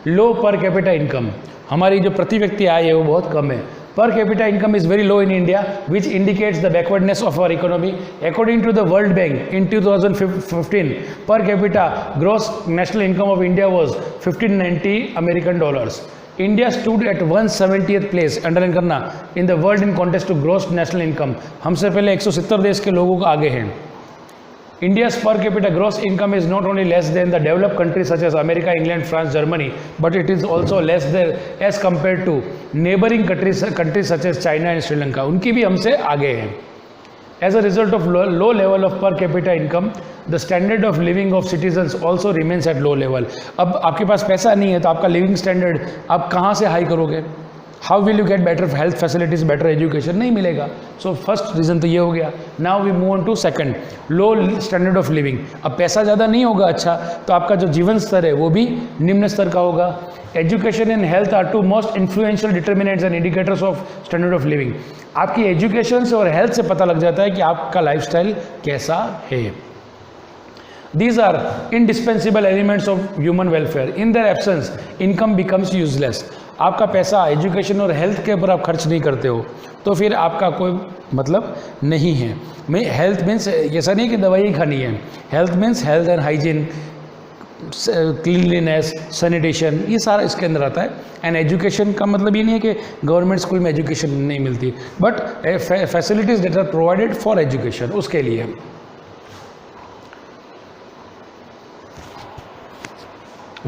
low per capita income, हमारी जो प्रति व्यक्ति आय है वो बहुत कम है। पर capita income is very low in India, which indicates the backwardness of our economy. According to the world bank in 2015, per capita gross national income of India was $1590 American dollars. India stood at 170th place, underline करना, in the world in contest to gross national income. हमसे पहले 170 देश के लोगों को आगे हैं। India's per capita gross income is not only less than the developed countries such as America, England, France, Germany, but it is also less than as compared to neighboring countries such as China and Sri Lanka। उनकी भी हमसे आगे हैं। As a result of low level of per capita income, the standard of living of citizens also remains at low level। अब आपके पास पैसा नहीं है तो आपका लिविंग स्टैंडर्ड आप कहाँ से हाई करोगे? How will you get better health facilities, better education? नहीं मिलेगा. सो फर्स्ट रीज़न तो ये हो गया. Now we move on to second, low standard of living. अब पैसा ज़्यादा नहीं होगा अच्छा, तो आपका जो जीवन स्तर है वो भी निम्न स्तर का होगा. Education and health are two most influential determinants and indicators of standard of living. आपकी एजुकेशन से और हेल्थ से पता लग जाता है कि आपका लाइफस्टाइल कैसा है. These are indispensable elements of human welfare. In their absence, income becomes useless. आपका पैसा एजुकेशन और हेल्थ के ऊपर आप खर्च नहीं करते हो तो फिर आपका कोई मतलब नहीं है. मैं हेल्थ मीन्स ऐसा नहीं कि दवाई खानी है. Health means health and hygiene, cleanliness, sanitation, ये सारा इसके अंदर आता है. एंड एजुकेशन का मतलब ये नहीं है कि गवर्नमेंट स्कूल में एजुकेशन नहीं मिलती, but facilities that are provided for education, उसके लिए.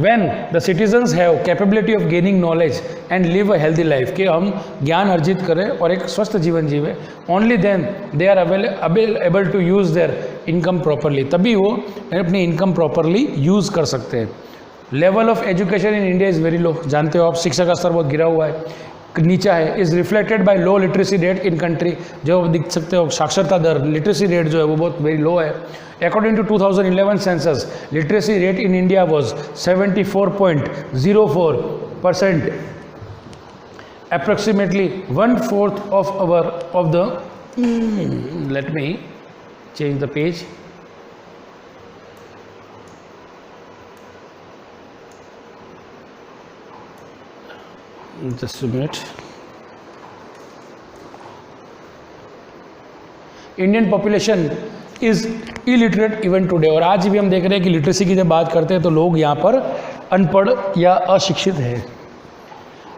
When the citizens have capability of gaining knowledge and live a healthy life, कि हम ज्ञान अर्जित करें और एक स्वस्थ जीवन जीवे, only then they are able to use their income properly. तभी वो अपनी इनकम प्रॉपरली यूज़ कर सकते हैं. Level of education in India is very low. जानते हो आप, शिक्षा का स्तर बहुत गिरा हुआ है, नीचा है. Is reflected by low literacy rate in country. जो देख सकते हो साक्षरता दर, लिटरेसी रेट जो है वो बहुत वेरी लो है. According to 2011 census, literacy rate in India was 74.04%. Approximately 1/4 of the let me change the page. Just a minute. Indian population is illiterate even today. और आज भी हम देख रहे हैं कि लिटरेसी की जब बात करते हैं तो लोग यहाँ पर अनपढ़ या अशिक्षित हैं.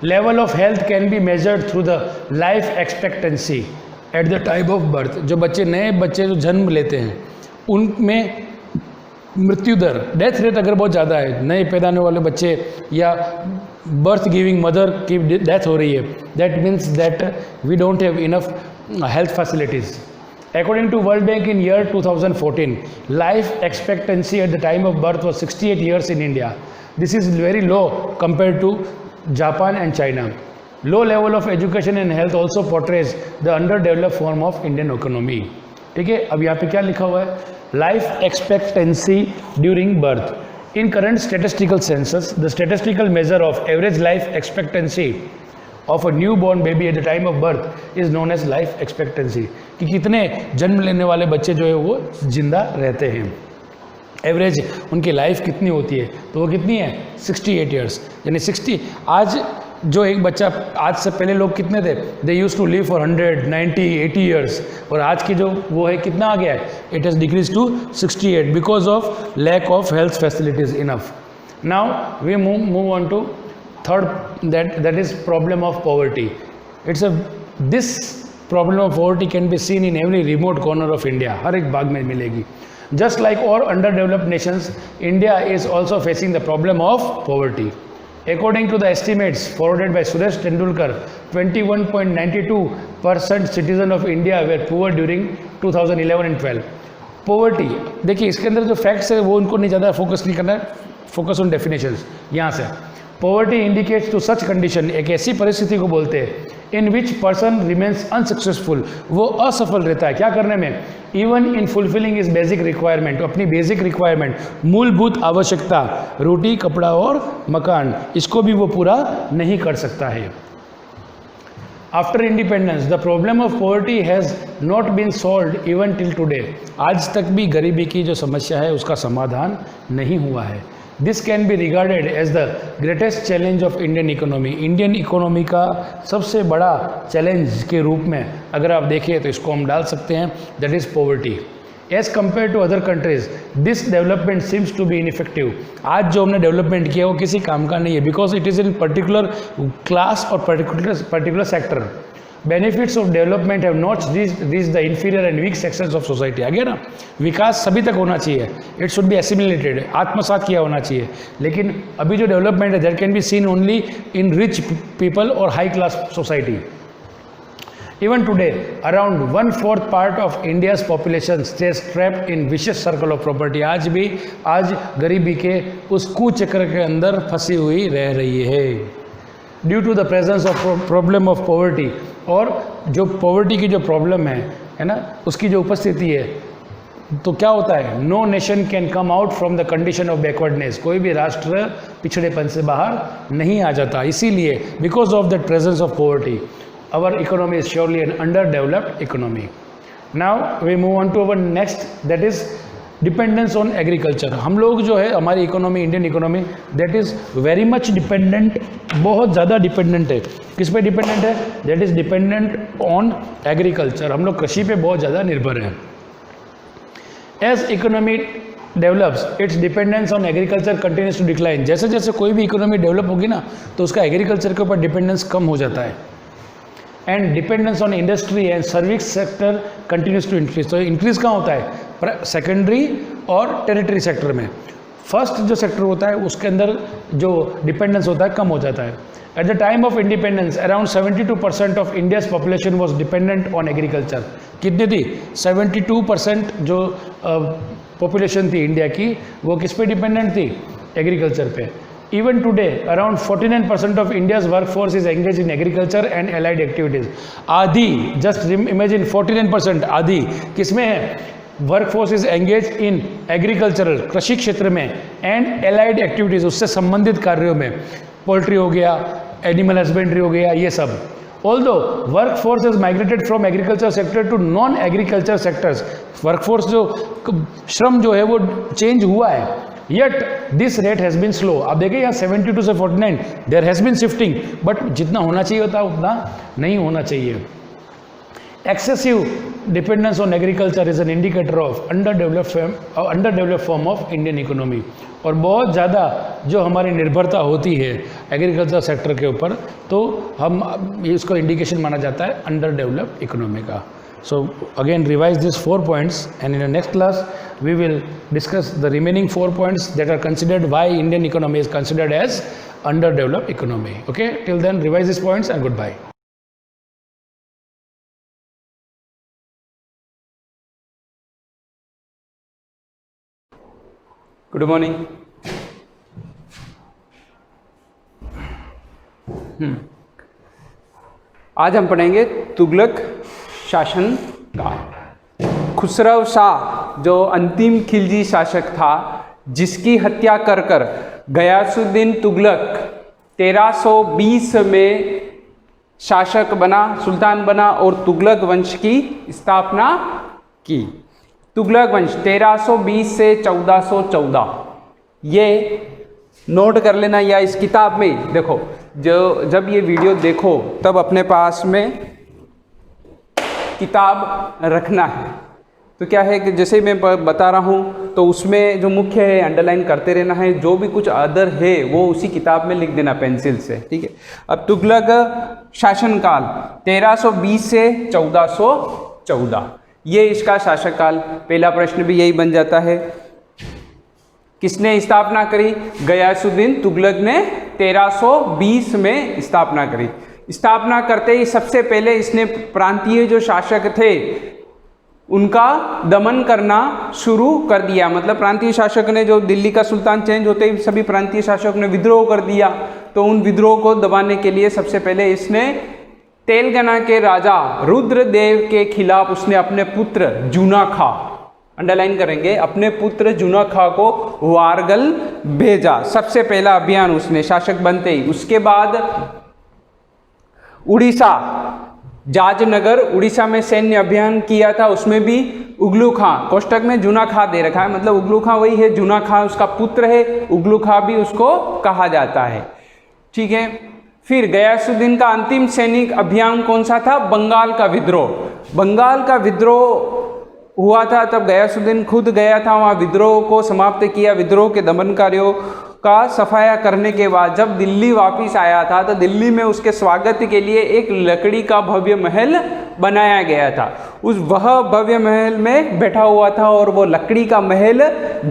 Level of health can be measured through the life expectancy at the time of birth. जो बच्चे, नए बच्चे जो जन्म लेते हैं उनमें मृत्यु दर, डेथ रेट अगर बहुत ज़्यादा है, नए पैदा होने वाले बच्चे या बर्थ गिविंग मदर की डेथ हो रही है, that means that we don't have enough health facilities. According to World Bank in year 2014, life expectancy at the time of birth was 68 years in India. This is very low compared to Japan and China. Low level of education and health also portrays the underdeveloped form of Indian economy. ठीक है, अब यहाँ पे क्या लिखा हुआ है? Life expectancy during birth. In current statistical census, the statistical measure of average life expectancy of a newborn baby at the time of birth is known as life expectancy. कि कितने जन्म लेने वाले बच्चे जो है वो जिंदा रहते हैं, एवरेज उनकी लाइफ कितनी होती है, तो वो कितनी है? 68 ईयर्स. यानी 60. आज जो एक बच्चा, आज से पहले लोग कितने थे? They use to live for 100, 90, 80 years. और आज की जो वो है कितना आ गया है? It has decrease to 68 because of lack of health facilities enough. Now we move on to third, that is problem of poverty. This problem of poverty can be seen in every remote corner of India. हर एक भाग में मिलेगी. Just like all underdeveloped nations, India is also facing the problem of poverty. According to the estimates forwarded by Suresh Tendulkar, 21.92% citizens of India were poor during 2011 and 12. Poverty, देखिए इसके अंदर जो facts है वो उनको नहीं ज़्यादा फोकस नहीं करना है. Focus on definitions. यहाँ से Poverty indicates to such condition, एक ऐसी परिस्थिति को बोलते हैं in which person remains unsuccessful. वो असफल रहता है क्या करने में? Even in fulfilling his basic requirement, अपनी basic requirement, मूलभूत आवश्यकता, रोटी, कपड़ा और मकान, इसको भी वो पूरा नहीं कर सकता है. After independence, the problem of poverty has not been solved even till today. आज तक भी गरीबी की जो समस्या है उसका समाधान नहीं हुआ है. This can be regarded as the greatest challenge of Indian economy. Indian economy का सबसे बड़ा चैलेंज के रूप में अगर आप देखें तो इसको हम डाल सकते हैं, that is poverty. As compared to other countries, this development seems to be ineffective. आज जो हमने डेवलपमेंट किया वो किसी काम का नहीं है, because it is in particular class or particular sector. Benefits of development have not reached the inferior and weak sections of society. आगे ना, विकास सभी तक होना चाहिए, it should be assimilated, आत्मसात किया होना चाहिए. लेकिन अभी जो डेवलपमेंट है that can be seen only in rich people or high class society. Even today, around 1/4 part of India's population stays trapped in vicious circle of poverty. आज गरीबी के उस कुचक्र के अंदर फंसी हुई रह रही है. Due to the presence of problem of poverty, और जो पॉवर्टी की जो प्रॉब्लम है ना, उसकी जो उपस्थिति है, तो क्या होता है, no nation can come out from the condition of backwardness, कोई भी राष्ट्र पिछड़ेपन से बाहर नहीं आ जाता। इसीलिए because of the presence of poverty our economy is surely an under developed economy. Now we move on to our next, that is dependence on agriculture. हम लोग जो है, हमारी economy, Indian economy, that is very much dependent, बहुत ज़्यादा dependent है। किस पे डिपेंडेंट है? That is dependent on agriculture. हम लोग कृषि पे बहुत ज़्यादा निर्भर हैं। As economy develops, its dependence on agriculture continues to decline. जैसे जैसे कोई भी इकोनॉमी डेवलप होगी ना, तो उसका एग्रीकल्चर के ऊपर डिपेंडेंस कम हो जाता है। And dependence on industry and service sector continues to increase. तो इंक्रीज कहाँ होता है? सेकेंडरी और टेरिटरी सेक्टर में। फर्स्ट जो सेक्टर होता है उसके अंदर जो डिपेंडेंस होता है कम हो जाता है। At the time of independence around 72% of India's population was dependent on agriculture. कितनी थी? 72% जो पॉपुलेशन थी इंडिया की, वो किस पे डिपेंडेंट थी? एग्रीकल्चर पे। Even today, around 49% of India's workforce is engaged in agriculture and allied activities. आधी, just imagine 49%, आधी किसमें है? Workforce is engage in agricultural, कृषि क्षेत्र में, एंड एलाइड एक्टिविटीज़, उससे संबंधित कार्यों में, पोल्ट्री हो गया, एनिमल हस्बेंड्री हो गया, ये सब। Although workforce is migrated from agriculture sector to non agriculture sectors, workforce जो श्रम जो है वो चेंज हुआ है, yet this rate has been slow. आप देखिए यहाँ 72 से 49 there has been shifting, but जितना होना चाहिए होता उतना नहीं होना चाहिए। Excessive dependence on agriculture is an indicator of under developed form of Indian economy. और बहुत ज़्यादा जो हमारी निर्भरता होती है एग्रीकल्चर सेक्टर के ऊपर, तो हम इसको इंडिकेशन माना जाता है अंडर डेवलप्ड इकोनॉमी का। So again revise these 4 points, and in the next class we will discuss the remaining 4 points that are considered why Indian economy is considered as underdeveloped economy. Okay, till then revise these points and goodbye. Good morning. आज हम पढ़ेंगे तुगलक शासन काल। खुसरो शाह जो अंतिम खिलजी शासक था, जिसकी हत्या कर कर गयासुद्दीन तुगलक 1320 में शासक बना, सुल्तान बना और तुगलक वंश की स्थापना की। तुगलक वंश 1320 से 1414, ये नोट कर लेना, या इस किताब में देखो, जो जब ये वीडियो देखो तब अपने पास में किताब रखना है। तो क्या है कि जैसे मैं बता रहा हूँ तो उसमें जो मुख्य है अंडरलाइन करते रहना है, जो भी कुछ अदर है वो उसी किताब में लिख देना पेंसिल से, ठीक है। अब तुगलक शासनकाल 1320 से 1414, ये इसका शासनकाल। पहला प्रश्न भी यही बन जाता है, किसने स्थापना करी? गयासुद्दीन तुगलक ने 1320 में स्थापना करी। स्थापना करते ही सबसे पहले इसने प्रांतीय जो शासक थे उनका दमन करना शुरू कर दिया। मतलब प्रांतीय शासक ने, जो दिल्ली का सुल्तान चेंज होते ही सभी प्रांतीय शासक ने विद्रोह कर दिया, तो उन विद्रोह को दबाने के लिए सबसे पहले इसने तेलंगाना के राजा रुद्रदेव के खिलाफ उसने अपने पुत्र जूना खा, अंडरलाइन करेंगे, अपने पुत्र जूना खा को वारगल भेजा। सबसे पहला अभियान उसने शासक बनते ही। उसके बाद उड़ीसा, जाजनगर उड़ीसा में सैन्य अभियान किया था, उसमें भी उगलू खां, कोष्टक में जूना खां दे रखा है, मतलब उगलू खां वही है, जूना खां उसका पुत्र है, उगलू खां भी उसको कहा जाता है, ठीक है। फिर गयासुद्दीन का अंतिम सैनिक अभियान कौन सा था? बंगाल का विद्रोह। बंगाल का विद्रोह हुआ था, तब गयासुद्दीन खुद गया था वहाँ, विद्रोह को समाप्त किया। विद्रोह के दमनकारियों का सफाया करने के बाद जब दिल्ली वापस आया था, तो दिल्ली में उसके स्वागत के लिए एक लकड़ी का भव्य महल बनाया गया था। वह भव्य महल में बैठा हुआ था और वो लकड़ी का महल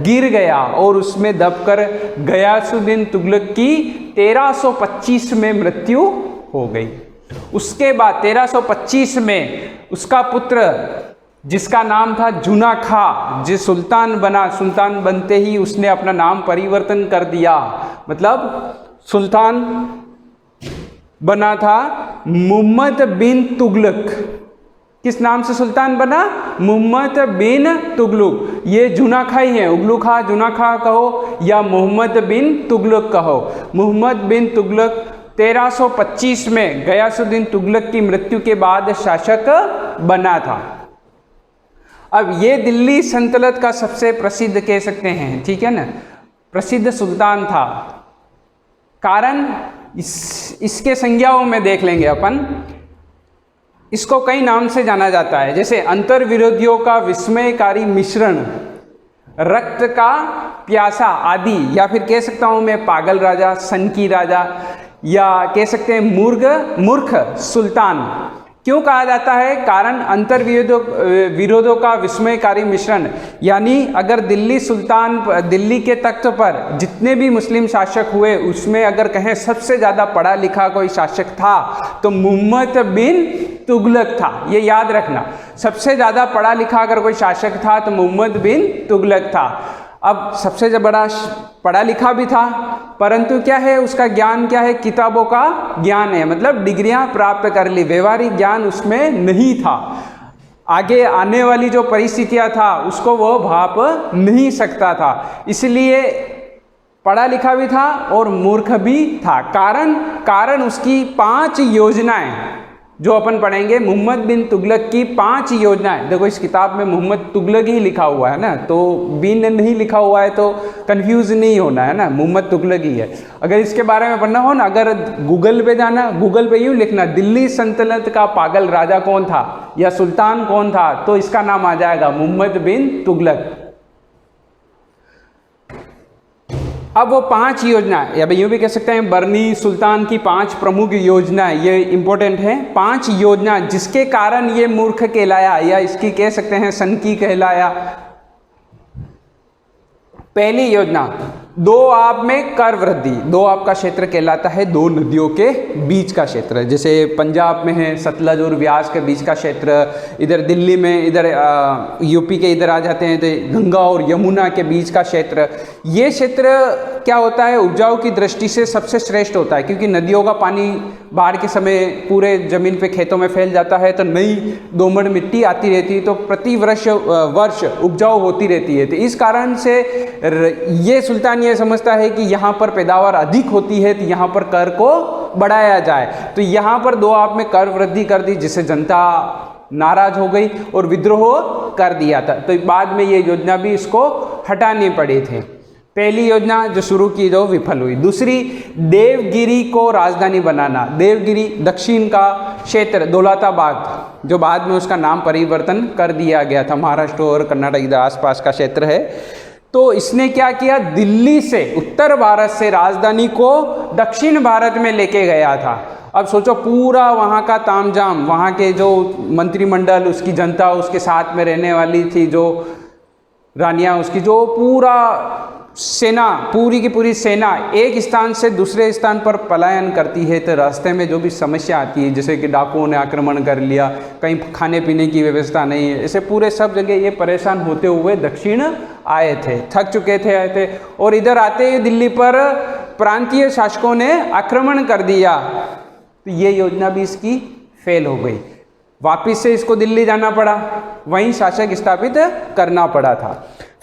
गिर गया और उसमें दबकर गयासुद्दीन तुगलक की 1325 में मृत्यु हो गई। उसके बाद 1325 में उसका पुत्र, जिसका नाम था जूना खां, जिस सुल्तान बना, सुल्तान बनते ही उसने अपना नाम परिवर्तन कर दिया। मतलब सुल्तान बना था मोहम्मद बिन तुगलक। किस नाम से सुल्तान बना? मोहम्मद बिन तुगलक। ये जुना खाई है, उगलू खा जुना खा कहो या मोहम्मद बिन तुगलक कहो। मोहम्मद बिन तुगलक 1325 में गयासुद्दीन तुगलक की मृत्यु के बाद शासक बना था। अब ये दिल्ली सल्तनत का सबसे प्रसिद्ध कह सकते हैं, ठीक है ना, प्रसिद्ध सुल्तान था। कारण इसके संज्ञाओं में देख लेंगे अपन। इसको कई नाम से जाना जाता है, जैसे अंतर विरोधियों का विस्मयकारी मिश्रण, रक्त का प्यासा आदि, या फिर कह सकता हूँ मैं पागल राजा, सनकी राजा, या कह सकते हैं मूर्ख सुल्तान। क्यों कहा जाता है? कारण अंतर विरोधों का विस्मयकारी मिश्रण, यानी अगर दिल्ली के तख्त पर जितने भी मुस्लिम शासक हुए उसमें अगर कहें सबसे ज़्यादा पढ़ा लिखा कोई शासक था तो मोहम्मद बिन तुगलक था। ये याद रखना, सबसे ज़्यादा पढ़ा लिखा अगर कोई शासक था तो मोहम्मद बिन तुगलक था। अब सबसे बड़ा पढ़ा लिखा भी था, परंतु क्या है उसका ज्ञान क्या है? किताबों का ज्ञान है, मतलब डिग्रियां प्राप्त कर ली, व्यवहारिक ज्ञान उसमें नहीं था। आगे आने वाली जो परिस्थितियां था उसको वो भाप नहीं सकता था, इसलिए पढ़ा लिखा भी था और मूर्ख भी था। कारण उसकी 5 योजनाएं जो अपन पढ़ेंगे, मोहम्मद बिन तुगलक की 5 योजनाएं। देखो इस किताब में मोहम्मद तुगलक ही लिखा हुआ है ना, तो बिन नहीं लिखा हुआ है तो कंफ्यूज नहीं होना है ना, मोहम्मद तुगलक ही है। अगर इसके बारे में पढ़ना हो ना, अगर गूगल पे जाना, गूगल पे यूँ लिखना दिल्ली सल्तनत का पागल राजा कौन था या सुल्तान कौन था, तो इसका नाम आ जाएगा मोहम्मद बिन तुगलक। अब वो 5 योजना, या भाई यूँ भी कह सकते हैं बरनी सुल्तान की 5 प्रमुख योजनाएं, ये इंपॉर्टेंट है। 5 योजना जिसके कारण ये मूर्ख कहलाया या इसकी कह सकते हैं सनकी कहलाया। पहली योजना, 2 आप में कर वृद्धि। 2 आप का क्षेत्र कहलाता है 2 नदियों के बीच का क्षेत्र, जैसे पंजाब में है सतलज और व्यास के बीच का क्षेत्र, इधर दिल्ली में, इधर यूपी के इधर आ जाते हैं तो गंगा और यमुना के बीच का क्षेत्र। ये क्षेत्र क्या होता है? उपजाऊ की दृष्टि से सबसे श्रेष्ठ होता है, क्योंकि नदियों का पानी बाढ़ के समय पूरे जमीन पे खेतों में फैल जाता है, तो नई दोमट मिट्टी आती रहती है, तो प्रति वर्ष उपजाऊ होती रहती है। तो इस कारण से ये सुल्तान ये समझता है कि यहाँ पर पैदावार अधिक होती है तो यहाँ पर कर को बढ़ाया जाए, तो यहाँ पर 2 आप में कर वृद्धि कर दी, जिससे जनता नाराज हो गई और विद्रोह कर दिया था। तो बाद में ये योजना भी इसको हटानी पड़ी थी। पहली योजना जो शुरू की जो विफल हुई। दूसरी, देवगिरी को राजधानी बनाना। देवगिरी दक्षिण का क्षेत्र, दौलताबाद, जो बाद में उसका नाम परिवर्तन कर दिया गया था, महाराष्ट्र और कर्नाटक इधर आसपास का क्षेत्र है। तो इसने क्या किया? दिल्ली से, उत्तर भारत से राजधानी को दक्षिण भारत में लेके गया था। अब सोचो पूरा वहाँ का तामझाम, वहाँ के जो मंत्रिमंडल, उसकी जनता, उसके साथ में रहने वाली थी जो रानियाँ, उसकी जो पूरा सेना, पूरी की पूरी सेना एक स्थान से दूसरे स्थान पर पलायन करती है, तो रास्ते में जो भी समस्या आती है, जैसे कि डाकुओं ने आक्रमण कर लिया, कहीं खाने पीने की व्यवस्था नहीं है, ऐसे पूरे सब जगह ये परेशान होते हुए दक्षिण आए थे, थक चुके थे, आए थे। और इधर आते ही दिल्ली पर प्रांतीय शासकों ने आक्रमण कर दिया, तो ये योजना भी इसकी फेल हो गई। वापिस से इसको दिल्ली जाना पड़ा, वहीं शासक स्थापित करना पड़ा था।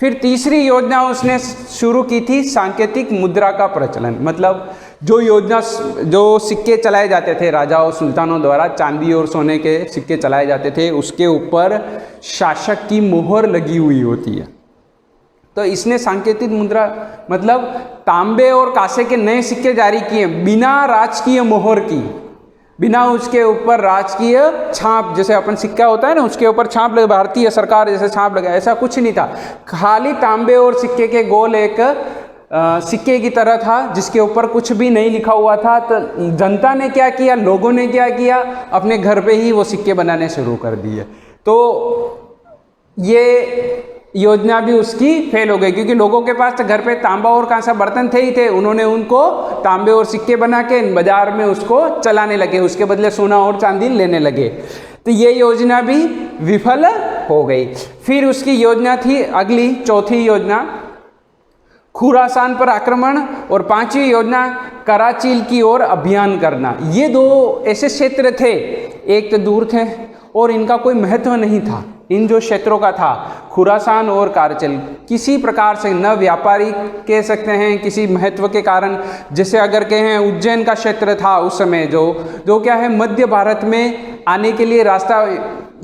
फिर तीसरी योजना उसने शुरू की थी सांकेतिक मुद्रा का प्रचलन। मतलब जो योजना, जो सिक्के चलाए जाते थे राजाओं सुल्तानों द्वारा, चांदी और सोने के सिक्के चलाए जाते थे, उसके ऊपर शासक की मोहर लगी हुई होती है। तो इसने सांकेतिक मुद्रा मतलब तांबे और कांसे के नए सिक्के जारी किए बिना राजकीय मोहर की, बिना उसके ऊपर राजकीय छाप, जैसे अपन सिक्का होता है ना उसके ऊपर छाप लगे, भारतीय सरकार जैसे छाप लगा, ऐसा कुछ नहीं था। खाली तांबे और सिक्के के गोल एक सिक्के की तरह था जिसके ऊपर कुछ भी नहीं लिखा हुआ था। तो जनता ने क्या किया, लोगों ने क्या किया, अपने घर पे ही वो सिक्के बनाने शुरू कर दिए। तो ये योजना भी उसकी फेल हो गई, क्योंकि लोगों के पास तो घर पे तांबा और कांसा बर्तन थे ही थे, उन्होंने उनको तांबे और सिक्के बना के बाजार में उसको चलाने लगे, उसके बदले सोना और चांदी लेने लगे। तो ये योजना भी विफल हो गई। फिर उसकी योजना थी अगली, चौथी योजना, खुरासान पर आक्रमण, और पांचवी योजना कराचील की ओर अभियान करना। ये दो ऐसे क्षेत्र थे, एक तो दूर थे और इनका कोई महत्व नहीं था। इन जो क्षेत्रों का था खुरासान और कराचील, किसी प्रकार से न व्यापारी कह सकते हैं किसी महत्व के कारण, जैसे अगर कहें उज्जैन का क्षेत्र था उस समय जो क्या है मध्य भारत में आने के लिए रास्ता,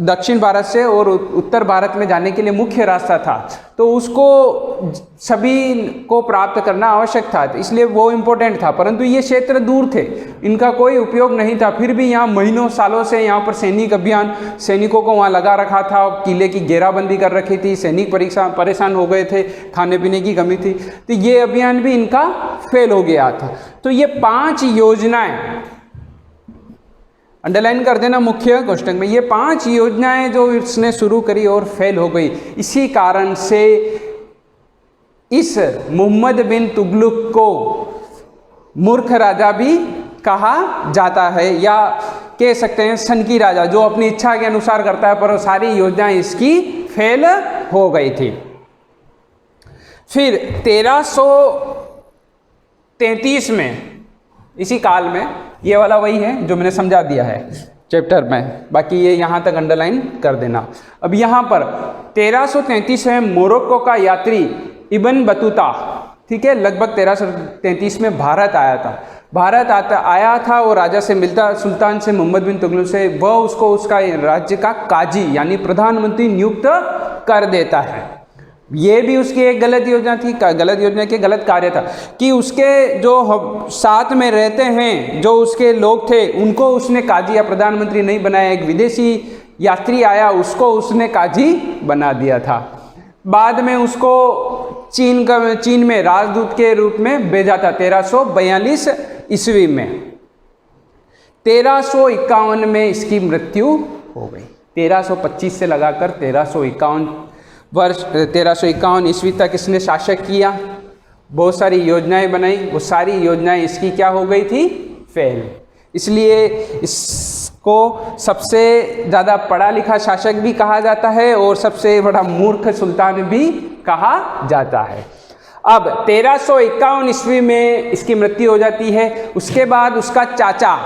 दक्षिण भारत से और उत्तर भारत में जाने के लिए मुख्य रास्ता था, तो उसको सभी को प्राप्त करना आवश्यक था, इसलिए वो इम्पोर्टेंट था। परंतु ये क्षेत्र दूर थे, इनका कोई उपयोग नहीं था। फिर भी यहाँ महीनों सालों से यहाँ पर सैनिक अभियान, सैनिकों को वहाँ लगा रखा था, किले की घेराबंदी कर रखी थी, सैनिक परेशान हो गए थे, खाने पीने की कमी थी, तो ये अभियान भी इनका फेल हो गया था। तो ये 5 योजनाएं अंडरलाइन कर देना मुख्य क्वेश्चन में, ये 5 योजनाएं जो इसने शुरू करी और फेल हो गई, इसी कारण से इस मोहम्मद बिन तुगलक को मूर्ख राजा भी कहा जाता है, या कह सकते हैं सनकी राजा, जो अपनी इच्छा के अनुसार करता है, पर सारी योजनाएं इसकी फेल हो गई थी। फिर 1333 में, इसी काल में, ये वाला वही है जो मैंने समझा दिया है चैप्टर में, बाकी ये यहाँ तक अंडरलाइन कर देना। अब यहाँ पर 1333 में मोरक्को का यात्री इब्न बतूता, ठीक है, लगभग 1333 में भारत आया था। आया था और राजा से मिलता, सुल्तान से, मोहम्मद बिन तुगलक से, वह उसको उसका राज्य का काजी यानी प्रधानमंत्री नियुक्त कर देता है। ये भी उसकी एक गलत योजना थी, गलत योजना के गलत कार्य था कि उसके जो साथ में रहते हैं जो उसके लोग थे उनको उसने काजी या प्रधानमंत्री नहीं बनाया, एक विदेशी यात्री आया उसको उसने काजी बना दिया था। बाद में उसको चीन में राजदूत के रूप में भेजा था 1342 ईस्वी में। 1351 में इसकी मृत्यु हो गई। 1325 से लगाकर 1351 ईस्वी तक इसने शासक किया, बहुत सारी योजनाएं बनाई, वो सारी योजनाएं इसकी क्या हो गई थी, फेल। इसलिए इसको सबसे ज़्यादा पढ़ा लिखा शासक भी कहा जाता है और सबसे बड़ा मूर्ख सुल्तान भी कहा जाता है। अब 1351 ईस्वी में इसकी मृत्यु हो जाती है। उसके बाद उसका चाचा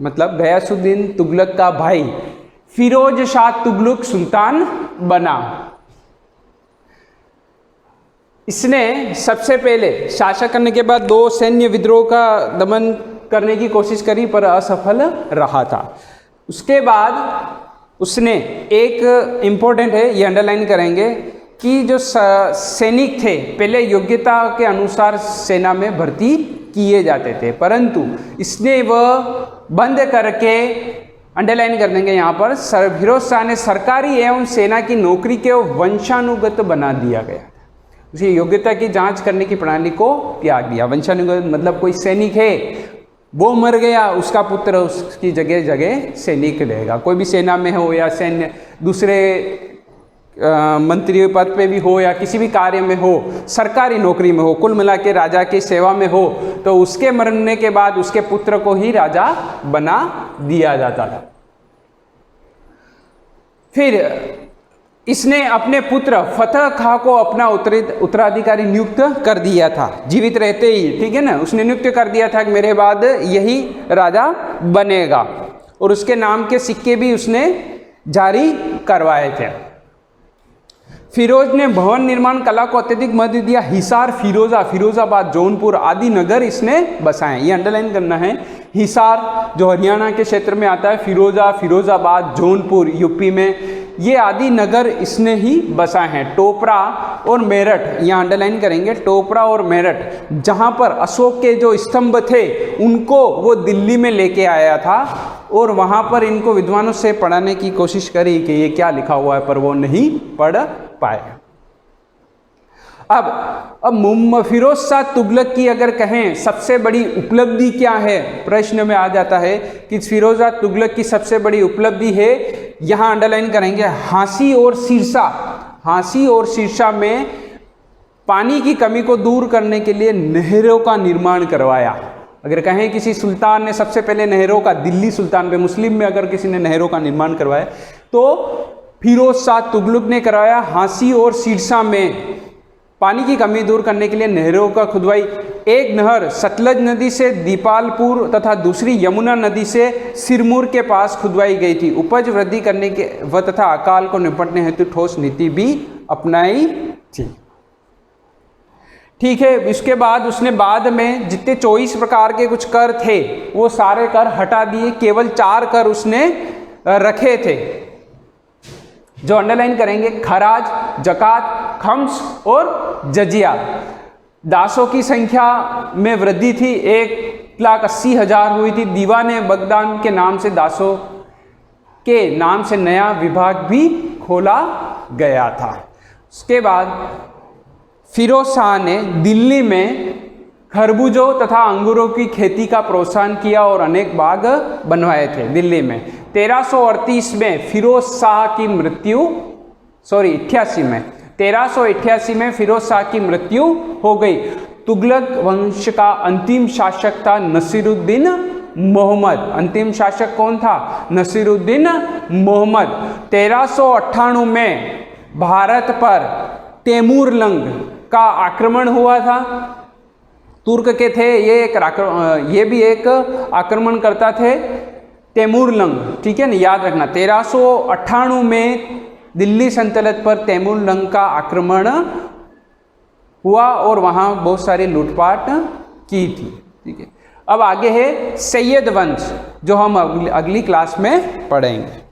मतलब गयासुद्दीन तुगलक का भाई फिरोज शाह तुगलक सुल्तान बना। इसने सबसे पहले शासक करने के बाद 2 सैन्य विद्रोह का दमन करने की कोशिश करी पर असफल रहा था। उसके बाद उसने एक इम्पोर्टेंट है, ये अंडरलाइन करेंगे कि जो सैनिक थे पहले योग्यता के अनुसार सेना में भर्ती किए जाते थे, परंतु इसने वह बंद करके, अंडरलाइन कर देंगे यहाँ पर, फिरोज शाह ने सरकारी एवं सेना की नौकरी के वंशानुगत बना दिया गया। उसी योग्यता की जांच करने की प्रणाली को त्याग दिया। वंशानुगत मतलब कोई सैनिक है वो मर गया, उसका पुत्र उसकी जगह सैनिक रहेगा। कोई भी सेना में हो या सैन्य दूसरे मंत्री पद पे भी हो या किसी भी कार्य में हो, सरकारी नौकरी में हो, कुल मिला के राजा की सेवा में हो, तो उसके मरने के बाद उसके पुत्र को ही राजा बना दिया जाता था। फिर इसने अपने पुत्र फतह खां को अपना उत्तराधिकारी नियुक्त कर दिया था, जीवित रहते ही, ठीक है ना, उसने नियुक्त कर दिया था कि मेरे बाद यही राजा बनेगा, और उसके नाम के सिक्के भी उसने जारी करवाए थे। फिरोज ने भवन निर्माण कला को अत्यधिक महत्व दिया। हिसार, फिरोजाबाद, जौनपुर आदि नगर इसने बसाए। ये अंडरलाइन करना है। हिसार जो हरियाणा के क्षेत्र में आता है, फिरोजाबाद, जौनपुर यूपी में, ये आदि नगर इसने ही बसाए हैं। टोपरा और मेरठ, यहाँ अंडरलाइन करेंगे, टोपरा और मेरठ, जहाँ पर अशोक के जो स्तंभ थे उनको वो दिल्ली में लेके आया था और वहाँ पर इनको विद्वानों से पढ़ाने की कोशिश करी कि ये क्या लिखा हुआ है, पर वो नहीं पढ़ पाए। अब फिरोज शाह तुगलक की अगर कहें सबसे बड़ी उपलब्धि क्या है, प्रश्न में आ जाता है कि फिरोज शाह तुगलक की सबसे बड़ी उपलब्धि है, यहाँ अंडरलाइन करेंगे, हांसी और सिरसा में पानी की कमी को दूर करने के लिए नहरों का निर्माण करवाया। अगर कहें किसी सुल्तान ने सबसे पहले नहरों का, दिल्ली सुल्तान पे, मुस्लिम में अगर किसी ने नहरों का निर्माण करवाया तो फिरोज शाह तुगलक ने कराया। हांसी और सिरसा में पानी की कमी दूर करने के लिए नहरों का खुदवाई। एक नहर सतलज नदी से दीपालपुर तथा दूसरी यमुना नदी से सिरमौर के पास खुदवाई गई थी। उपज वृद्धि करने के व तथा अकाल को निपटने हेतु ठोस नीति भी अपनाई थी। ठीक है, इसके बाद उसने बाद में जितने 24 प्रकार के कुछ कर थे वो सारे कर हटा दिए, केवल 4 कर उसने रखे थे जो अंडरलाइन करेंगे, खराज, जकात, खम्स और जजिया। दासों की संख्या में वृद्धि थी, 1,80,000 हुई थी। दीवाने बगदान के नाम से दासों के नाम से नया विभाग भी खोला गया था। उसके बाद फिरोज शाह ने दिल्ली में खरबूजों तथा अंगूरों की खेती का प्रोत्साहन किया और अनेक बाग बनवाए थे दिल्ली में। 1338 में फिरोज शाह की मृत्यु 1388 में फिरोज शाह की मृत्यु हो गई। तुगलक वंश का अंतिम शासक था नसीरुद्दीन मोहम्मद। अंतिम शासक कौन था? नसीरुद्दीन मोहम्मद। 1398 में भारत पर तैमूरलंग का आक्रमण हुआ था। तुर्क के थे ये भी एक आक्रमण करता थे, तैमूरलंग, ठीक है ना, याद रखना। 1398 में दिल्ली सल्तनत पर तैमूरलंग का आक्रमण हुआ और वहाँ बहुत सारी लूटपाट की थी, ठीक है। अब आगे है सैयद वंश, जो हम अगली क्लास में पढ़ेंगे।